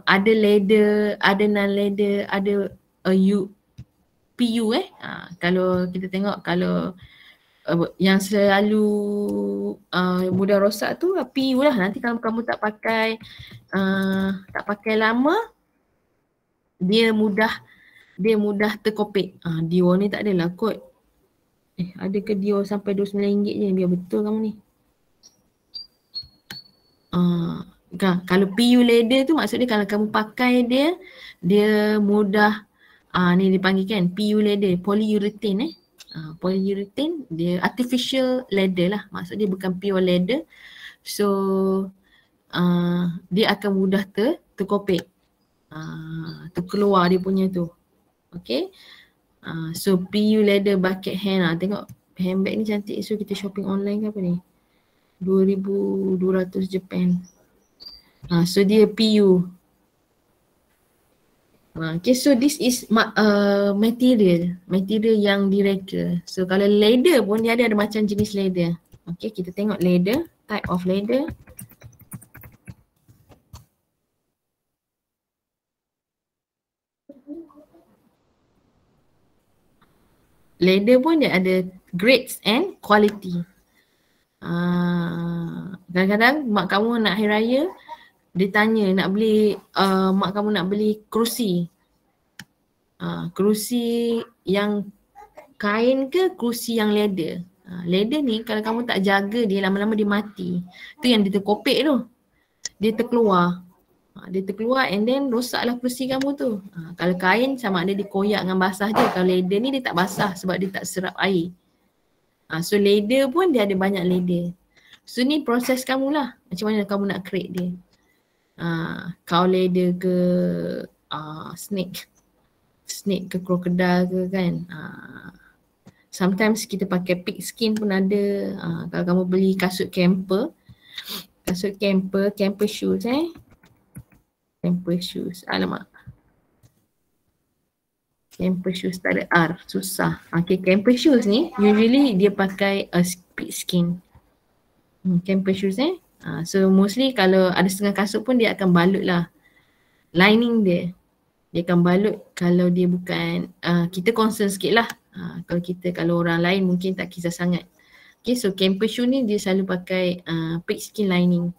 ada leather, ada non leather, ada PU kalau kita tengok kalau yang selalu mudah rosak tu PU lah. Nanti kalau kamu tak pakai lama dia mudah terkopek. Dior ni tak adalah kot. Ada ke Dior sampai RM29 je, biar betul kamu ni. Kalau PU leather tu maksudnya kalau kamu pakai dia mudah Ni dipanggil kan PU leather, polyurethane polyurethane, dia artificial leather lah, maksud dia bukan pure leather. So dia akan mudah terkopek, terkeluar dia punya tu. Okay, so PU leather bucket hand tengok handbag ni cantik. So kita shopping online ke apa ni, 2,200 Japan. So dia PU. Okay, so this is material yang direka. So kalau leather pun dia ada macam jenis leather. Okay, kita tengok leather, type of leather. Leather pun dia ada grades and quality. Kadang-kadang mak kamu nak hari raya, dia tanya nak beli, mak kamu nak beli kerusi. Kerusi yang kain ke kerusi yang leather. Leather ni kalau kamu tak jaga dia, lama-lama dia mati. Tu yang dia terkopek tu. Dia terkeluar. Dia terkeluar and then rosaklah kerusi kamu tu. Kalau kain sama ada dia koyak dengan basah je. Kalau leather ni dia tak basah sebab dia tak serap air. So leather pun dia ada banyak leather. So ni proses kamu lah. Macam mana kamu nak create dia. Cow leather ke snake ke crocodile ke kan. Sometimes kita pakai pig skin pun ada. Kalau kamu beli kasut camper shoes camper shoes, alamak, camper shoes tak ada R, susah. Okay, camper shoes ni usually dia pakai pig skin. Camper shoes so mostly kalau ada setengah kasut pun dia akan balut lah lining dia akan balut. Kalau dia bukan, kita concern sikit lah. Kalau orang lain mungkin tak kisah sangat. Okay, so camper shoe ni dia selalu pakai pig skin lining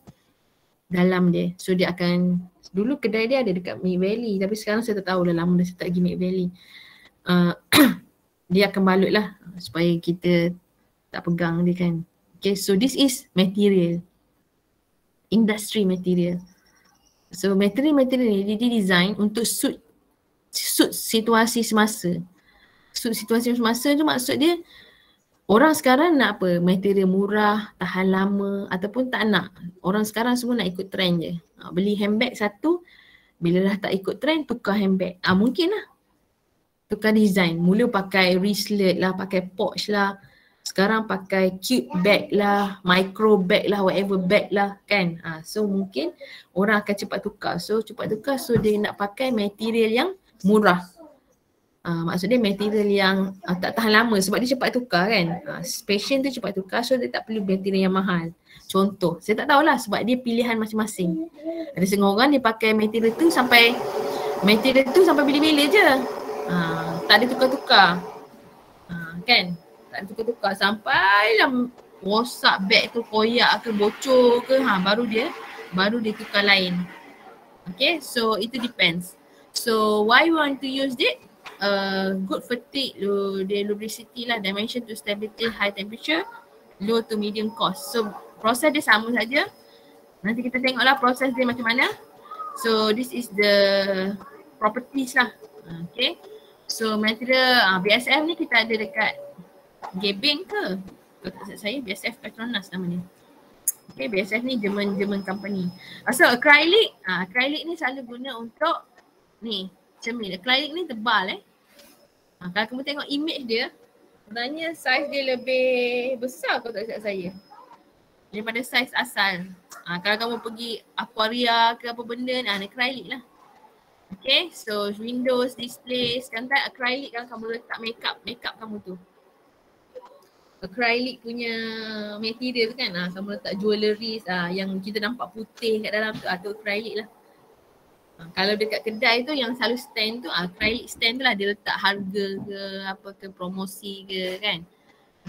dalam dia. So dia akan, dulu kedai dia ada dekat Mid Valley, tapi sekarang saya tak tahu dah lama dah saya tak pergi Mid Valley. Dia akan balut lah supaya kita tak pegang dia kan. Okay, so this is material, industry material. So material ni dia design untuk suit situasi semasa. Suit situasi semasa tu maksud dia orang sekarang nak apa? Material murah, tahan lama ataupun tak nak. Orang sekarang semua nak ikut trend je. Beli handbag satu, bila dah tak ikut trend tukar handbag. Mungkin lah. Tukar design. Mula pakai wristlet lah, pakai pouch lah. Sekarang pakai cute bag lah, micro bag lah, whatever bag lah kan. So mungkin orang akan cepat tukar. So dia nak pakai material yang murah. Maksudnya material yang tak tahan lama sebab dia cepat tukar kan. Fashion tu cepat tukar, so dia tak perlu material yang mahal. Contoh, saya tak tahulah sebab dia pilihan masing-masing. Ada setengah orang dia pakai material tu sampai bila-bila je. Tak ada tukar-tukar. Kan? Tak ada tukar-tukar sampailah rosak beg tu, koyak ke, bocor ke, baru dia tukar lain. Okay, so itu depends. So why you want to use it? Good fatigue, lubricity lah, dimension to stability, high temperature, low to medium cost. So proses dia sama saja. Nanti kita tengoklah proses dia macam mana. So this is the properties lah. Okay. So material BSF ni kita ada dekat Gebeng ke? Saya BSF Petronas nama ni. Okay, BSF ni German company. So acrylic ni selalu guna untuk ni cermin. Acrylic ni tebal kalau kamu tengok image dia, sebenarnya saiz dia lebih besar kalau tak silap saya daripada saiz asal. Kalau kamu pergi Aquaria ke apa benda ni, acrylic lah. Okay, so windows, display, sekarang acrylic kan kamu letak makeup kamu tu. Acrylic punya material tu kan, kamu letak jewellery yang kita nampak putih kat dalam tu, tu acrylic lah. Kalau dekat kedai tu yang selalu stand tu, acrylic stand tu lah dia letak harga ke apa ke, promosi ke kan.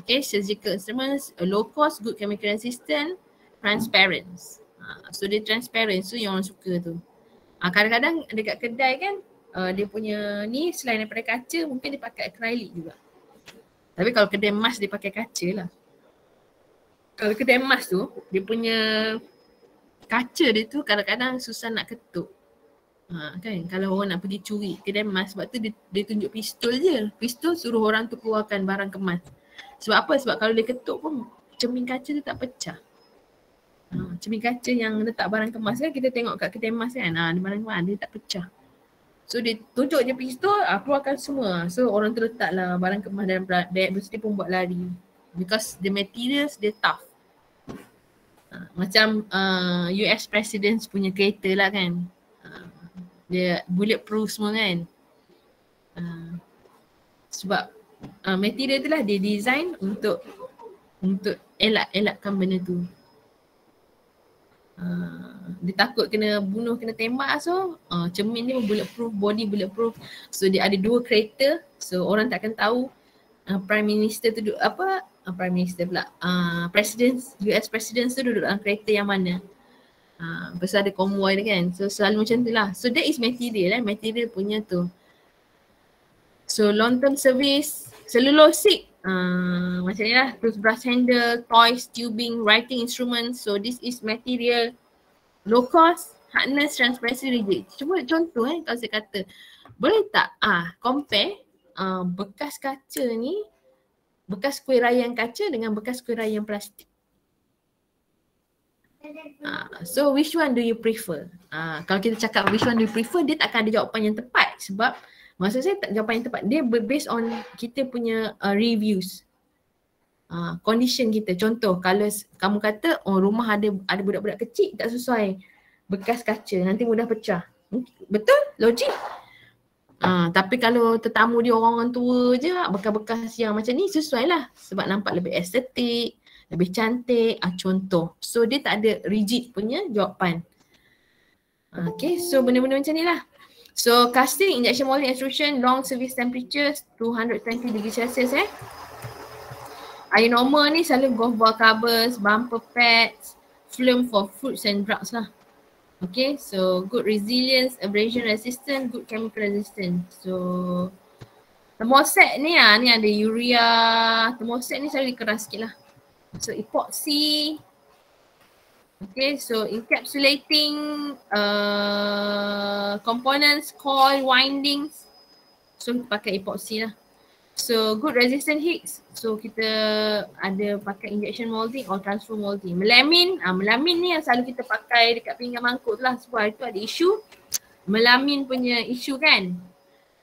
Okay, surgical instruments, low cost, good chemical resistant, transparent. So dia transparent, so yang orang suka tu. Kadang-kadang dekat kedai kan, dia punya ni selain daripada kaca mungkin dia pakai acrylic juga. Tapi kalau kedai emas dia pakai kaca lah. Kalau kedai emas tu, dia punya kaca dia tu kadang-kadang susah nak ketuk. Kan kalau orang nak pergi curi kedai emas, sebab tu dia tunjuk pistol je. Pistol suruh orang tu keluarkan barang kemas. Sebab apa? Sebab kalau dia ketuk pun cermin kaca tu tak pecah. Cermin kaca yang letak barang kemas kan, kita tengok kat kedai emas kan, dia barang kemas dia tak pecah. So dia tunjuk je pistol, keluarkan semua. So orang tu letaklah barang kemas dalam bag, lepas tu dia pun buat lari. Because the materials dia tough. Macam US President punya kereta lah kan. Dia bulletproof semua kan. Sebab material tu lah dia design untuk elakkan benda tu. Dia takut kena bunuh, kena tembak, so cermin dia bulletproof, body bulletproof. So dia ada 2 kereta, so orang takkan tahu Prime Minister tu duduk apa, Prime Minister pula, US President tu duduk dalam kereta yang mana. Pasal ada konvoi dia kan, so selalu macam tu lah. So that is material material punya tu. So long term service, cellulosic, macam ni lah, toothbrush handle, toys, tubing, writing instruments. So this is material, low cost, hardness, transparency, rigid. Cuba contoh kalau saya kata, boleh tak compare bekas kaca ni, bekas kuih rayang kaca dengan bekas kuih rayang plastik. So which one do you prefer? Kalau kita cakap which one do you prefer, dia takkan ada jawapan yang tepat. Sebab maksud saya jawapan yang tepat, dia based on kita punya reviews, condition kita. Contoh kalau kamu kata rumah ada budak-budak kecil, tak sesuai bekas kaca, nanti mudah pecah. Betul? Logik? Tapi kalau tetamu dia orang tua je, bekas-bekas yang macam ni sesuai lah. Sebab nampak lebih estetik, lebih cantik, contoh. So dia tak ada rigid punya jawapan. Okay, so benda-benda macam ni lah. So casting, injection molding, extrusion, long service temperatures 220 degree Celsius Air normal ni selalu golf ball covers, bumper pads, film for fruits and drugs lah. Okay, so good resilience, abrasion resistant, good chemical resistant. So thermoset ni ni ada urea, thermoset ni selalu keras sikit lah. So epoxy, okay, so encapsulating components, coil, windings. So kita pakai epoxy lah. So good resistant heat, so kita ada pakai injection molding or transfer molding. Melamin, melamin ni yang selalu kita pakai dekat pinggan mangkuk tu lah, sebab itu ada isu melamin punya isu kan.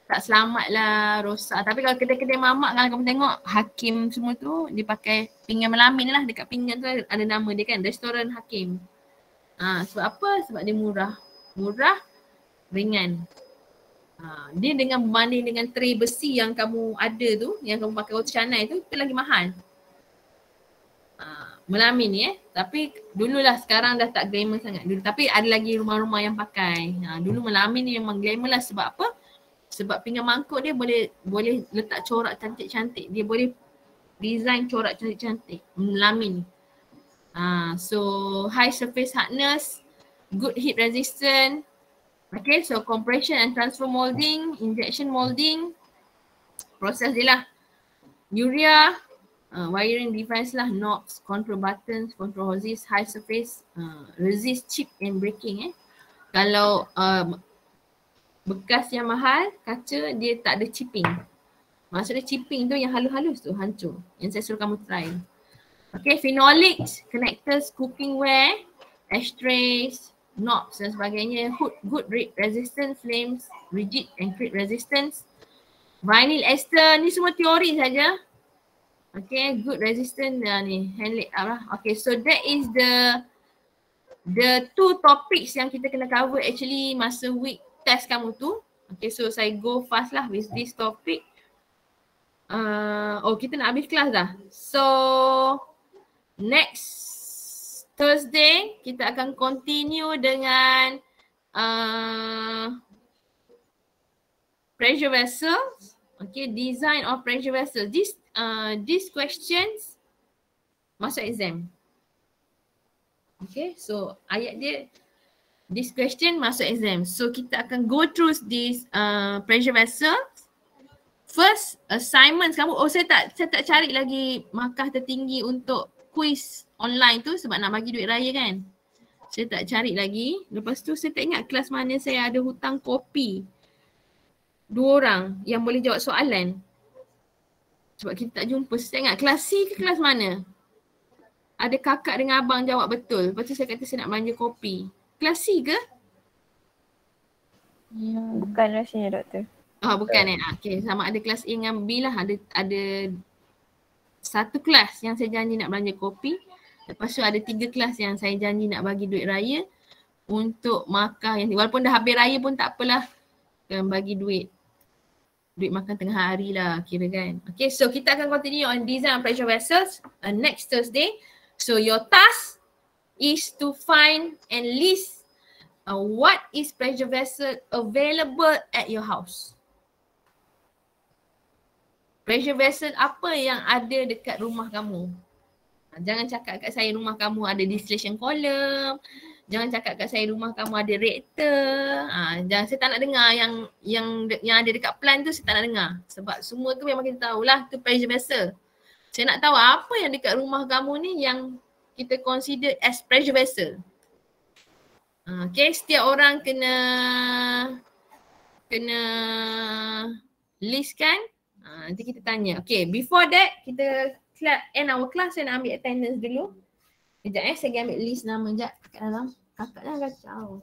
Tak selamat lah, rosak. Tapi kalau kedai-kedai mamak, kalau kamu tengok Hakim semua tu, dia pakai pinggan melamin lah. Dekat pinggan tu ada nama dia kan, restoran Hakim. Sebab apa? Sebab dia murah. Murah, ringan. Dia dengan berbanding dengan tray besi yang kamu ada tu, yang kamu pakai roti canai tu, itu lagi mahal. Melamin ni tapi dululah, sekarang dah tak glamour sangat. Dulu, tapi ada lagi rumah-rumah yang pakai. Dulu melamin ni memang glamour lah. Sebab apa? Sebab pinggan mangkuk dia boleh letak corak cantik-cantik. Dia boleh design corak cantik-cantik. Melamin. So high surface hardness, good heat resistant. Okay, so compression and transfer molding, injection molding, proses dia lah. Urea, wiring device lah, knobs, control buttons, control hoses, high surface, resist chip and breaking. Kalau bekas yang mahal, kaca dia tak ada chipping. Maksudnya chipping tu yang halus-halus tu hancur. Yang saya suruh kamu try. Okay, phenolics, connectors, cookingware, ashtrays, knobs dan sebagainya. Hood, good resistance, flames, rigid and creep resistance. Vinyl ester, ni semua teori saja. Okay, good resistance ni, hand laid up lah. Okay, so that is the 2 topics yang kita kena cover actually masa week test kamu tu. Okay, so saya go fast lah with this topic. Kita nak habis kelas dah. So next Thursday kita akan continue dengan pressure vessels. Okay, design of pressure vessels. These questions masuk exam. Okay, so ayat dia, this question masuk exam. So kita akan go through this pressure vessels. First assignments kamu, saya tak cari lagi markah tertinggi untuk quiz online tu sebab nak bagi duit raya kan. Saya tak cari lagi. Lepas tu saya tak ingat kelas mana saya ada hutang kopi. 2 orang yang boleh jawab soalan. Sebab kita tak jumpa. Saya tak ingat kelas C ke kelas mana. Ada kakak dengan abang jawab betul. Lepas tu saya kata saya nak belanja kopi. Kelas C ke? Bukan rasanya doktor. Bukan Okay, sama ada kelas A dengan B lah. Ada satu kelas yang saya janji nak belanja kopi. Lepas tu ada 3 kelas yang saya janji nak bagi duit raya untuk makan. Walaupun dah habis raya pun tak apalah. Bagi duit makan tengah hari lah kira kan. Okay, so kita akan continue on design pressure vessels next Thursday. So your task is to find and list what is pressure vessel available at your house. Pressure vessel apa yang ada dekat rumah kamu. Jangan cakap kat saya rumah kamu ada distillation column. Jangan cakap kat saya rumah kamu ada reactor. Jangan, saya tak nak dengar yang ada dekat plant tu, saya tak nak dengar. Sebab semua tu memang kita tahulah tu pressure vessel. Saya nak tahu apa yang dekat rumah kamu ni yang kita consider as pressure vessel. Okay, setiap orang kena list kan. Nanti kita tanya. Okay, before that kita end our class. Saya nak ambil attendance dulu. Sekejap saya pergi ambil list nama sekejap kat dalam. Kakak dah kacau.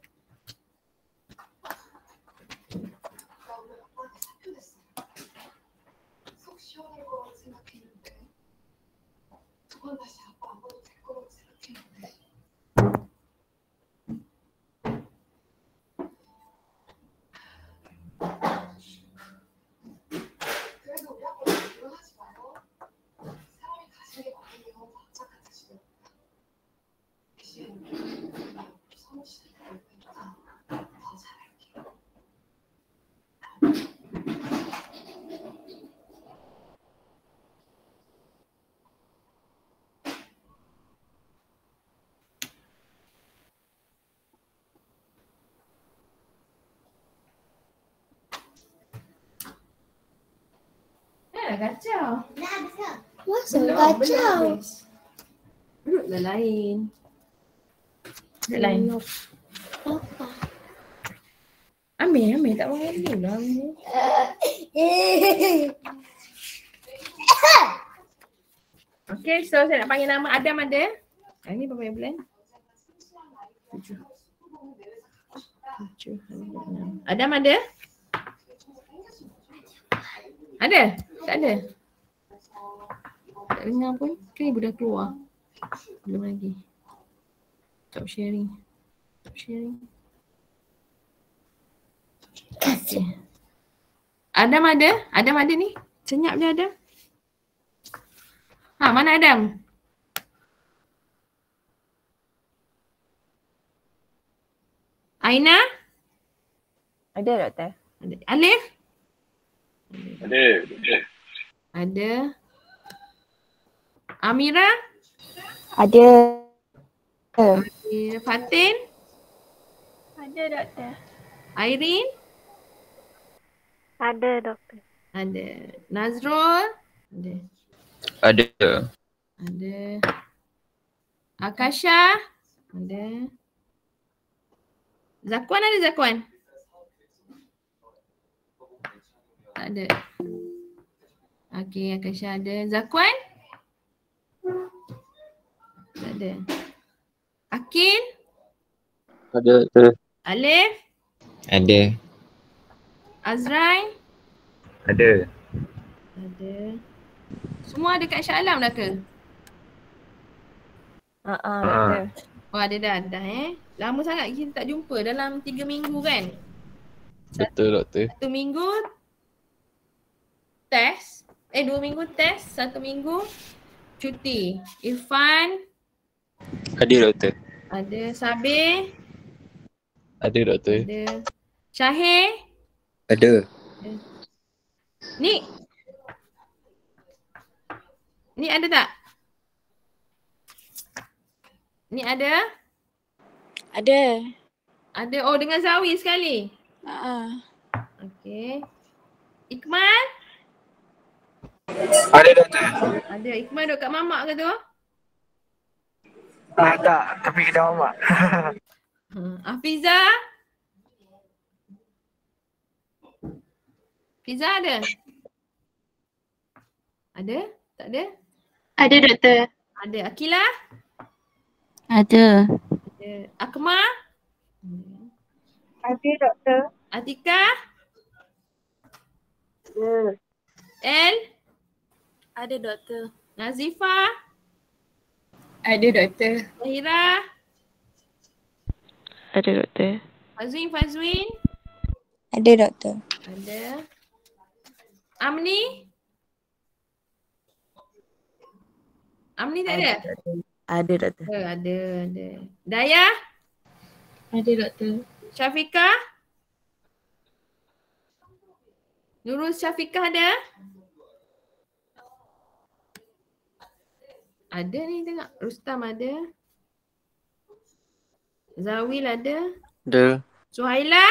Dah kacau. Masa kacau. Duduklah lain. Duduk lain. Apa? Ambil tak mahu dulu lah. Okay, so saya nak panggil nama Adam ada. Ini berapa bulan? 7. Adam ada? Ada? Tak ada? Tak dengar pun. Kan ibu dah keluar. Belum lagi. Stop sharing. Okay. Adam ada? Adam ada ni? Senyap je Adam. Mana Adam? Aina? Ada doktor? Ada. Alif? Ada. Ada. Amira? Ada. Fatin? Ada doktor. Irene? Ada doktor. Ada. Nazrul? Ada. Ada. Akasha? Ada. Zakwan ada Zakwan? Tak ada. Okey, Akasha ada. Zakwan? Tak ada. Akil? Ada. Alif? Ada. Azrai? Ada. Ada. Semua ada kat Shah Alam dah ke? Doktor. Oh ada dah Lama sangat kita tak jumpa dalam 3 minggu kan? Betul doktor. 1 minggu test. 2 minggu test, 1 minggu cuti. Irfan? Ada doktor. Ada. Sabir? Ada doktor. Ada. Syahir? Ada. Ni ada tak? Ni ada? Ada. Ada. Oh dengan Zawi sekali? Okey. Ikmal? Ada doktor. Ada. Ikmal duduk kat mamak ke tu? Tak, tapi kedai mamak. Afiza? Fiza ada? Ada? Tak ada? Ada doktor. Ada. Akilah? Ada. Ada. Akmal? Ada doktor. Atika? El? Ada doktor. Nazifa? Ada doktor. Zahira? Ada doktor. Fazwin? Ada doktor. Ada. Amni? Amni tak ada? Ada doktor. Ada. Daya? Ada doktor. Syafiqah? Nurul Syafiqah ada? Ada ni tengok. Rustam ada. Zawil ada. Ada. Suhaila?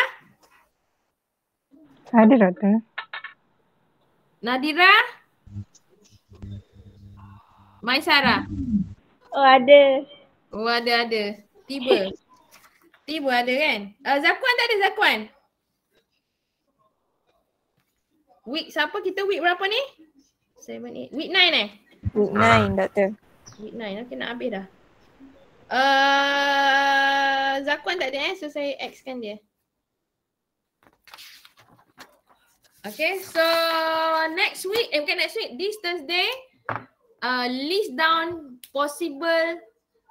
Ada doktor. Nadira? Maisara? Oh ada. Oh ada. Tiba ada kan? Zakuan tak ada Zakuan? Week siapa kita week berapa ni? 7, 8. Week 9 eh? Week 9 doktor. Week 9 okay nak habis dah. Zakuan tak ada so saya X-kan dia. Okay, so next week, bukan next week, this Thursday, list down possible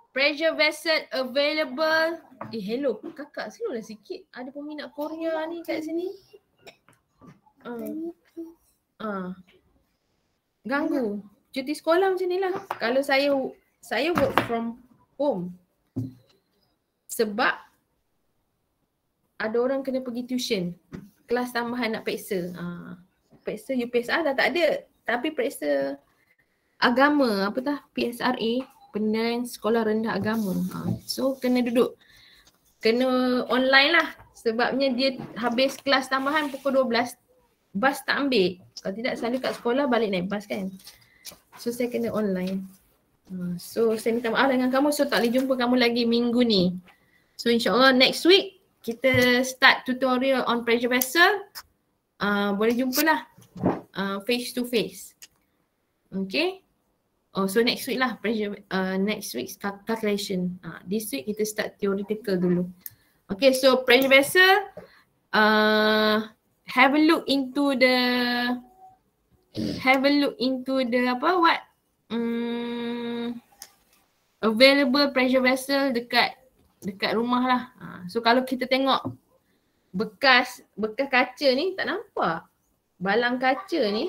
pressure vessel available. Hello, kakak slow lah sikit. Ada peminat Korea ni kat sini. Ganggu. Cuti sekolah macam ni lah. Kalau saya work from home. Sebab ada orang kena pergi tuition. Kelas tambahan nak periksa. Periksa UPSR dah tak ada. Tapi periksa agama, PSRA, Penilaian Sekolah Rendah Agama. So kena duduk. Kena online lah. Sebabnya dia habis kelas tambahan pukul 12. Bas tak ambil. Kalau tidak selalu kat sekolah balik naik bas kan. So saya kena online. So saya minta maaf dengan kamu. So tak boleh jumpa kamu lagi minggu ni. So insyaAllah next week kita start tutorial on pressure vessel. Boleh jumpalah face to face. Okay. So next week lah pressure, next week's calculation. This week kita start theoretical dulu. Okay, so pressure vessel, have a look into the available pressure vessel dekat rumah lah. So kalau kita tengok bekas kaca ni tak nampak. Balang kaca ni,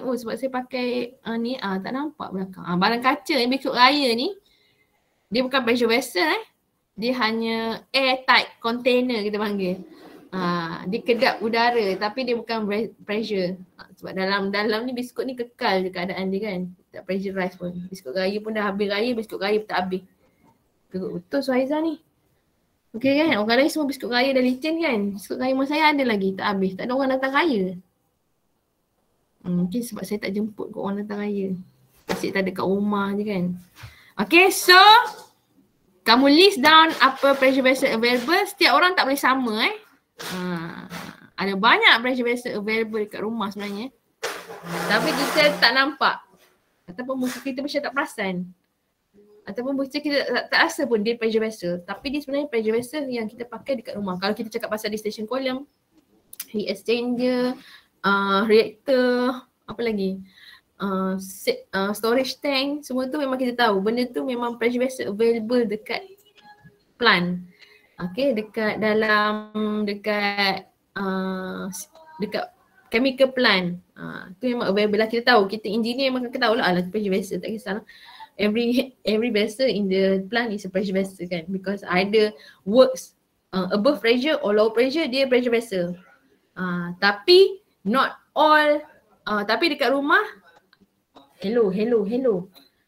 oh sebab saya pakai ni tak nampak belakang. Balang kaca ni biskut raya ni dia bukan pressure vessel Dia hanya airtight container kita panggil. Dia kedap udara tapi dia bukan pressure. Sebab dalam ni biskut ni kekal je keadaan dia kan. Tak pressurize pun. Biskut raya pun dah habis raya, biskut raya pun tak habis. Teruk betul Suhaizah ni. Okay kan, orang lain semua biskut raya dah licin kan. Biskut raya rumah saya ada lagi, tak habis. Tak ada orang datang raya. Mungkin sebab saya tak jemput ke orang datang raya. Asyik tak ada kat rumah je kan. Okay, so kamu list down apa pressure vessel available. Setiap orang tak boleh sama ada banyak pressure vessel available dekat rumah sebenarnya. Tapi kita tak nampak. Ataupun muka kita macam tak perasan. Ataupun macam kita tak rasa pun dia pressure vessel. Tapi dia sebenarnya pressure vessel yang kita pakai dekat rumah. Kalau kita cakap pasal distillation column, heat exchanger, reactor, apa lagi? Storage tank, semua tu memang kita tahu. Benda tu memang pressure vessel available dekat plant. Okay, dekat chemical plant. Tu memang available lah, kita tahu. Kita engineer memang kita tahu lah pressure vessel, tak kisahlah. Every vessel in the plant is a pressure vessel kan, because either works above pressure or low pressure, dia pressure vessel. Tapi not all, tapi dekat rumah, hello.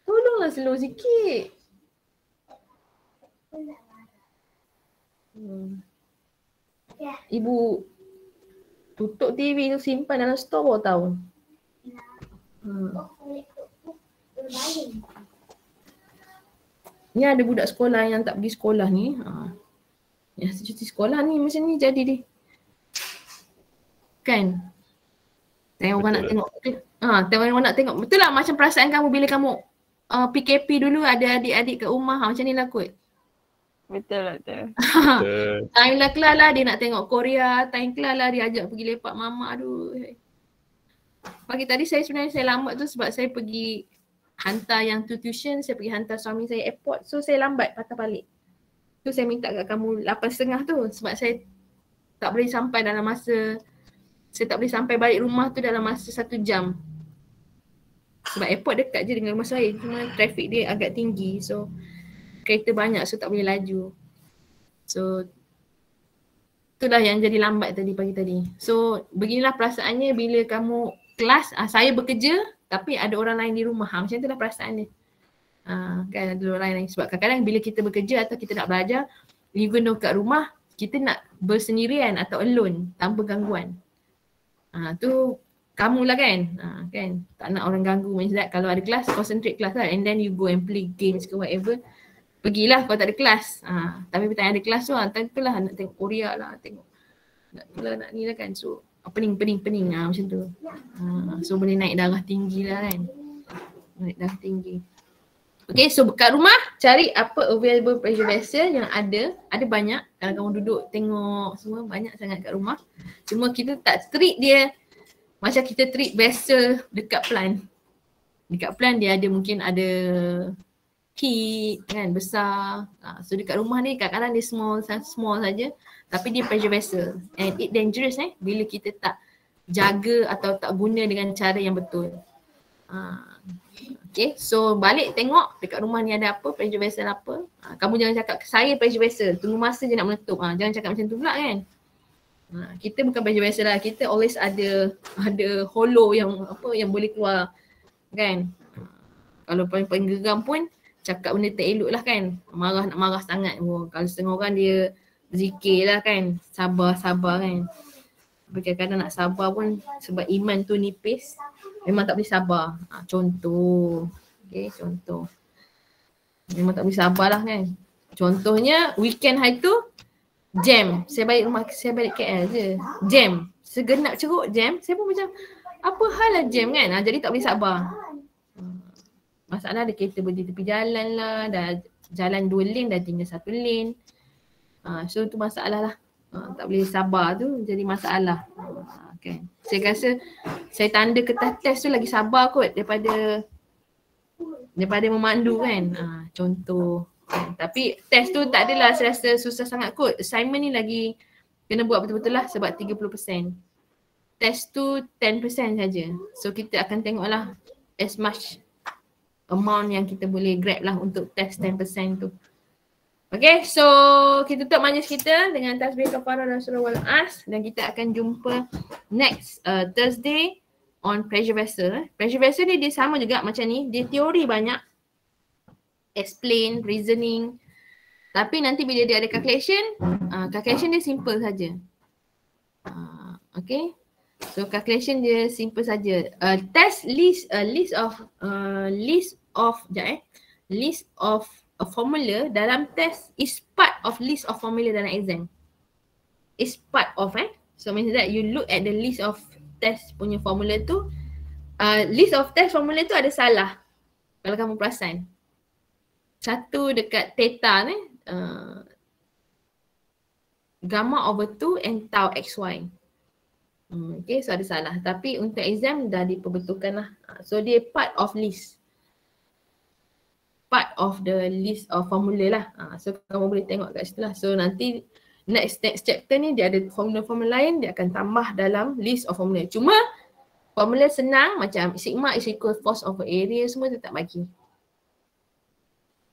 Tolonglah slow sikit. Ibu tutup TV tu simpan dalam store baru tahu. Ni ada budak sekolah yang tak pergi sekolah ni. Yang cuti sekolah ni macam ni jadi dia. Kan? Tengok orang nak tengok. Tengok orang nak tengok. Betul lah macam perasaan kamu bila kamu PKP dulu ada adik-adik kat rumah. Macam ni lah kot. Betul doktor. Time lah kelar lah dia nak tengok Korea. Time kelar lah dia ajak pergi lepak mama. Aduh. Pagi tadi sebenarnya saya lambat tu sebab saya pergi hantar yang tu tuition. Saya pergi hantar suami saya airport. So saya lambat patah balik. Tu saya minta kat kamu 8.30 tu. Sebab saya tak boleh sampai dalam masa. Saya tak boleh sampai balik rumah tu dalam masa 1 jam. Sebab airport dekat je dengan rumah saya. Cuma traffic dia agak tinggi. So kereta banyak so tak boleh laju. So itulah yang jadi lambat tadi pagi tadi. So beginilah perasaannya bila kamu kelas, saya bekerja tapi ada orang lain di rumah. Macam itulah perasaan dia. Kan ada orang lain. Sebab kadang-kadang bila kita bekerja atau kita nak belajar, even though kat rumah, kita nak bersendirian atau alone tanpa gangguan. Tu kamu lah kan. Kan tak nak orang ganggu. Macam kalau ada kelas, concentrate kelas lah. And then you go and play games ke whatever. Pergilah kalau tak ada kelas. Tapi petang ada kelas tu time tu lah nak tengok Korea lah, tengok nak ni lah kan. So pening macam tu. So boleh naik darah tinggi lah kan. Naik darah tinggi. Okay, so kat rumah cari apa available pressure vessel yang ada. Ada banyak. Kalau kamu duduk tengok semua banyak sangat kat rumah. Cuma kita tak treat dia macam kita treat vessel dekat plant. Dekat plant dia ada mungkin ada kit kan besar. So dekat rumah ni kadang-kadang dia small saja tapi dia pressure vessel and it dangerous bila kita tak jaga atau tak guna dengan cara yang betul. Okay, so balik tengok dekat rumah ni ada apa, pressure vessel apa. Kamu jangan cakap saya pressure vessel, tunggu masa je nak meletup. Jangan cakap macam tu pula kan. Kita bukan pressure vessel lah, kita always ada hollow yang apa yang boleh keluar kan. Kalau paling geram pun cakap benda tak elok lah kan. Nak marah sangat. Kalau setengah orang dia zikir lah kan. Sabar kan. Tapi kadang-kadang nak sabar pun sebab iman tu nipis. Memang tak boleh sabar. Contoh. Okay, contoh. Memang tak boleh sabar lah kan. Contohnya weekend hari tu jam. Saya balik KL je. Jam. Segenap ceruk jam. Saya pun macam apa hal lah jam kan. Jadi tak boleh sabar. Masalah ada kereta berdiri tepi jalan lah, dah jalan 2 lane dah tinggal 1 lane. So tu masalah lah. Tak boleh sabar tu jadi masalah. Kan. Saya rasa saya tanda kertas test tu lagi sabar kot daripada memandu kan. Contoh. Kan. Tapi test tu tak adalah saya rasa susah sangat kot. Assignment ni lagi kena buat betul-betul lah sebab 30%. Test tu 10% saja. So kita akan tengoklah as much amount yang kita boleh grab lah untuk test 10% tu. Okay, so kita tutup majlis kita dengan tasbih kafarah dan surah Wal-As dan kita akan jumpa next Thursday on pressure vessel. Pressure vessel ni dia sama juga macam ni, dia teori banyak, explain, reasoning. Tapi nanti bila dia ada calculation, calculation dia simple saja. Okay. So calculation dia simple saja. Test list of a formula dalam test is part of list of formula dalam exam. Is part of So means that you look at the list of test punya formula tu, list of test formula tu ada salah. Kalau kamu perasan. Satu dekat theta ni gamma over 2 and tau xy. Okay, so ada salah. Tapi untuk exam dah diperbetulkan lah. So dia part of list. Part of the list of formula lah. So kamu boleh tengok kat situ lah. So nanti next chapter ni dia ada formula-formula lain, dia akan tambah dalam list of formula. Cuma formula senang macam sigma is equal force over area semua dia tak bagi.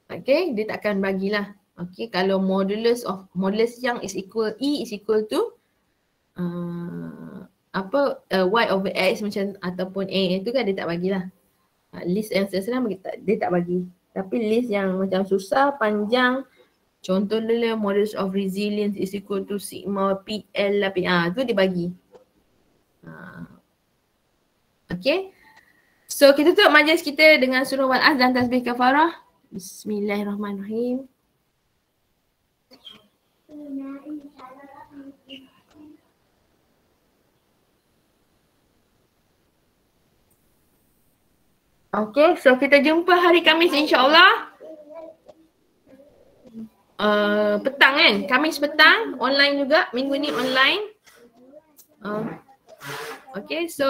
Okay, dia takkan bagilah. Okay, kalau modulus yang is equal, E is equal to y over x macam ataupun a itu kan dia tak bagilah. List yang senang dia tak bagi. Tapi list yang macam susah, panjang, contoh dulu modulus of resilience is equal to sigma PL lah, tu dia bagi. Okay. So kita tutup majlis kita dengan surah Wal-As dan tasbih kafarah Bismillahirrahmanirrahim. Okay, so kita jumpa hari Khamis insyaAllah. Petang kan? Khamis petang, online juga. Minggu ni online. Okay, so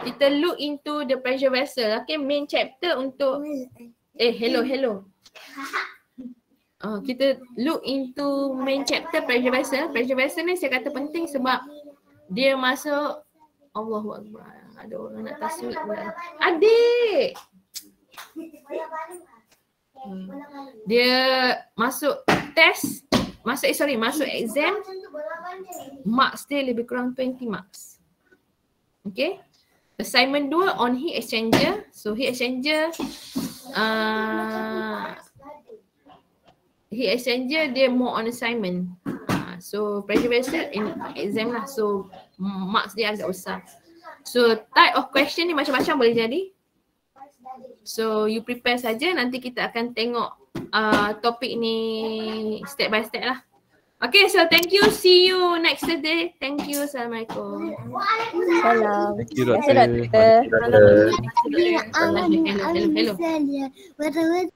kita look into the pressure vessel. Okay, main chapter untuk hello. Kita look into main chapter pressure vessel. Pressure vessel ni saya kata penting sebab dia masuk Allahuakbar. Ada orang nak taswik pula. Adik! Dia masuk test, masuk exam, marks dia lebih kurang 20 marks. Okay. Assignment 2 on heat exchanger. So heat exchanger dia more on assignment. So pressure vessel in exam lah. So marks dia agak besar. So type of question ni macam-macam boleh jadi. So you prepare saja, nanti kita akan tengok topik ni step by step lah. Okay, so thank you. See you next Thursday. Thank you. Assalamualaikum. Salam. Thank you, Doktor. Hello.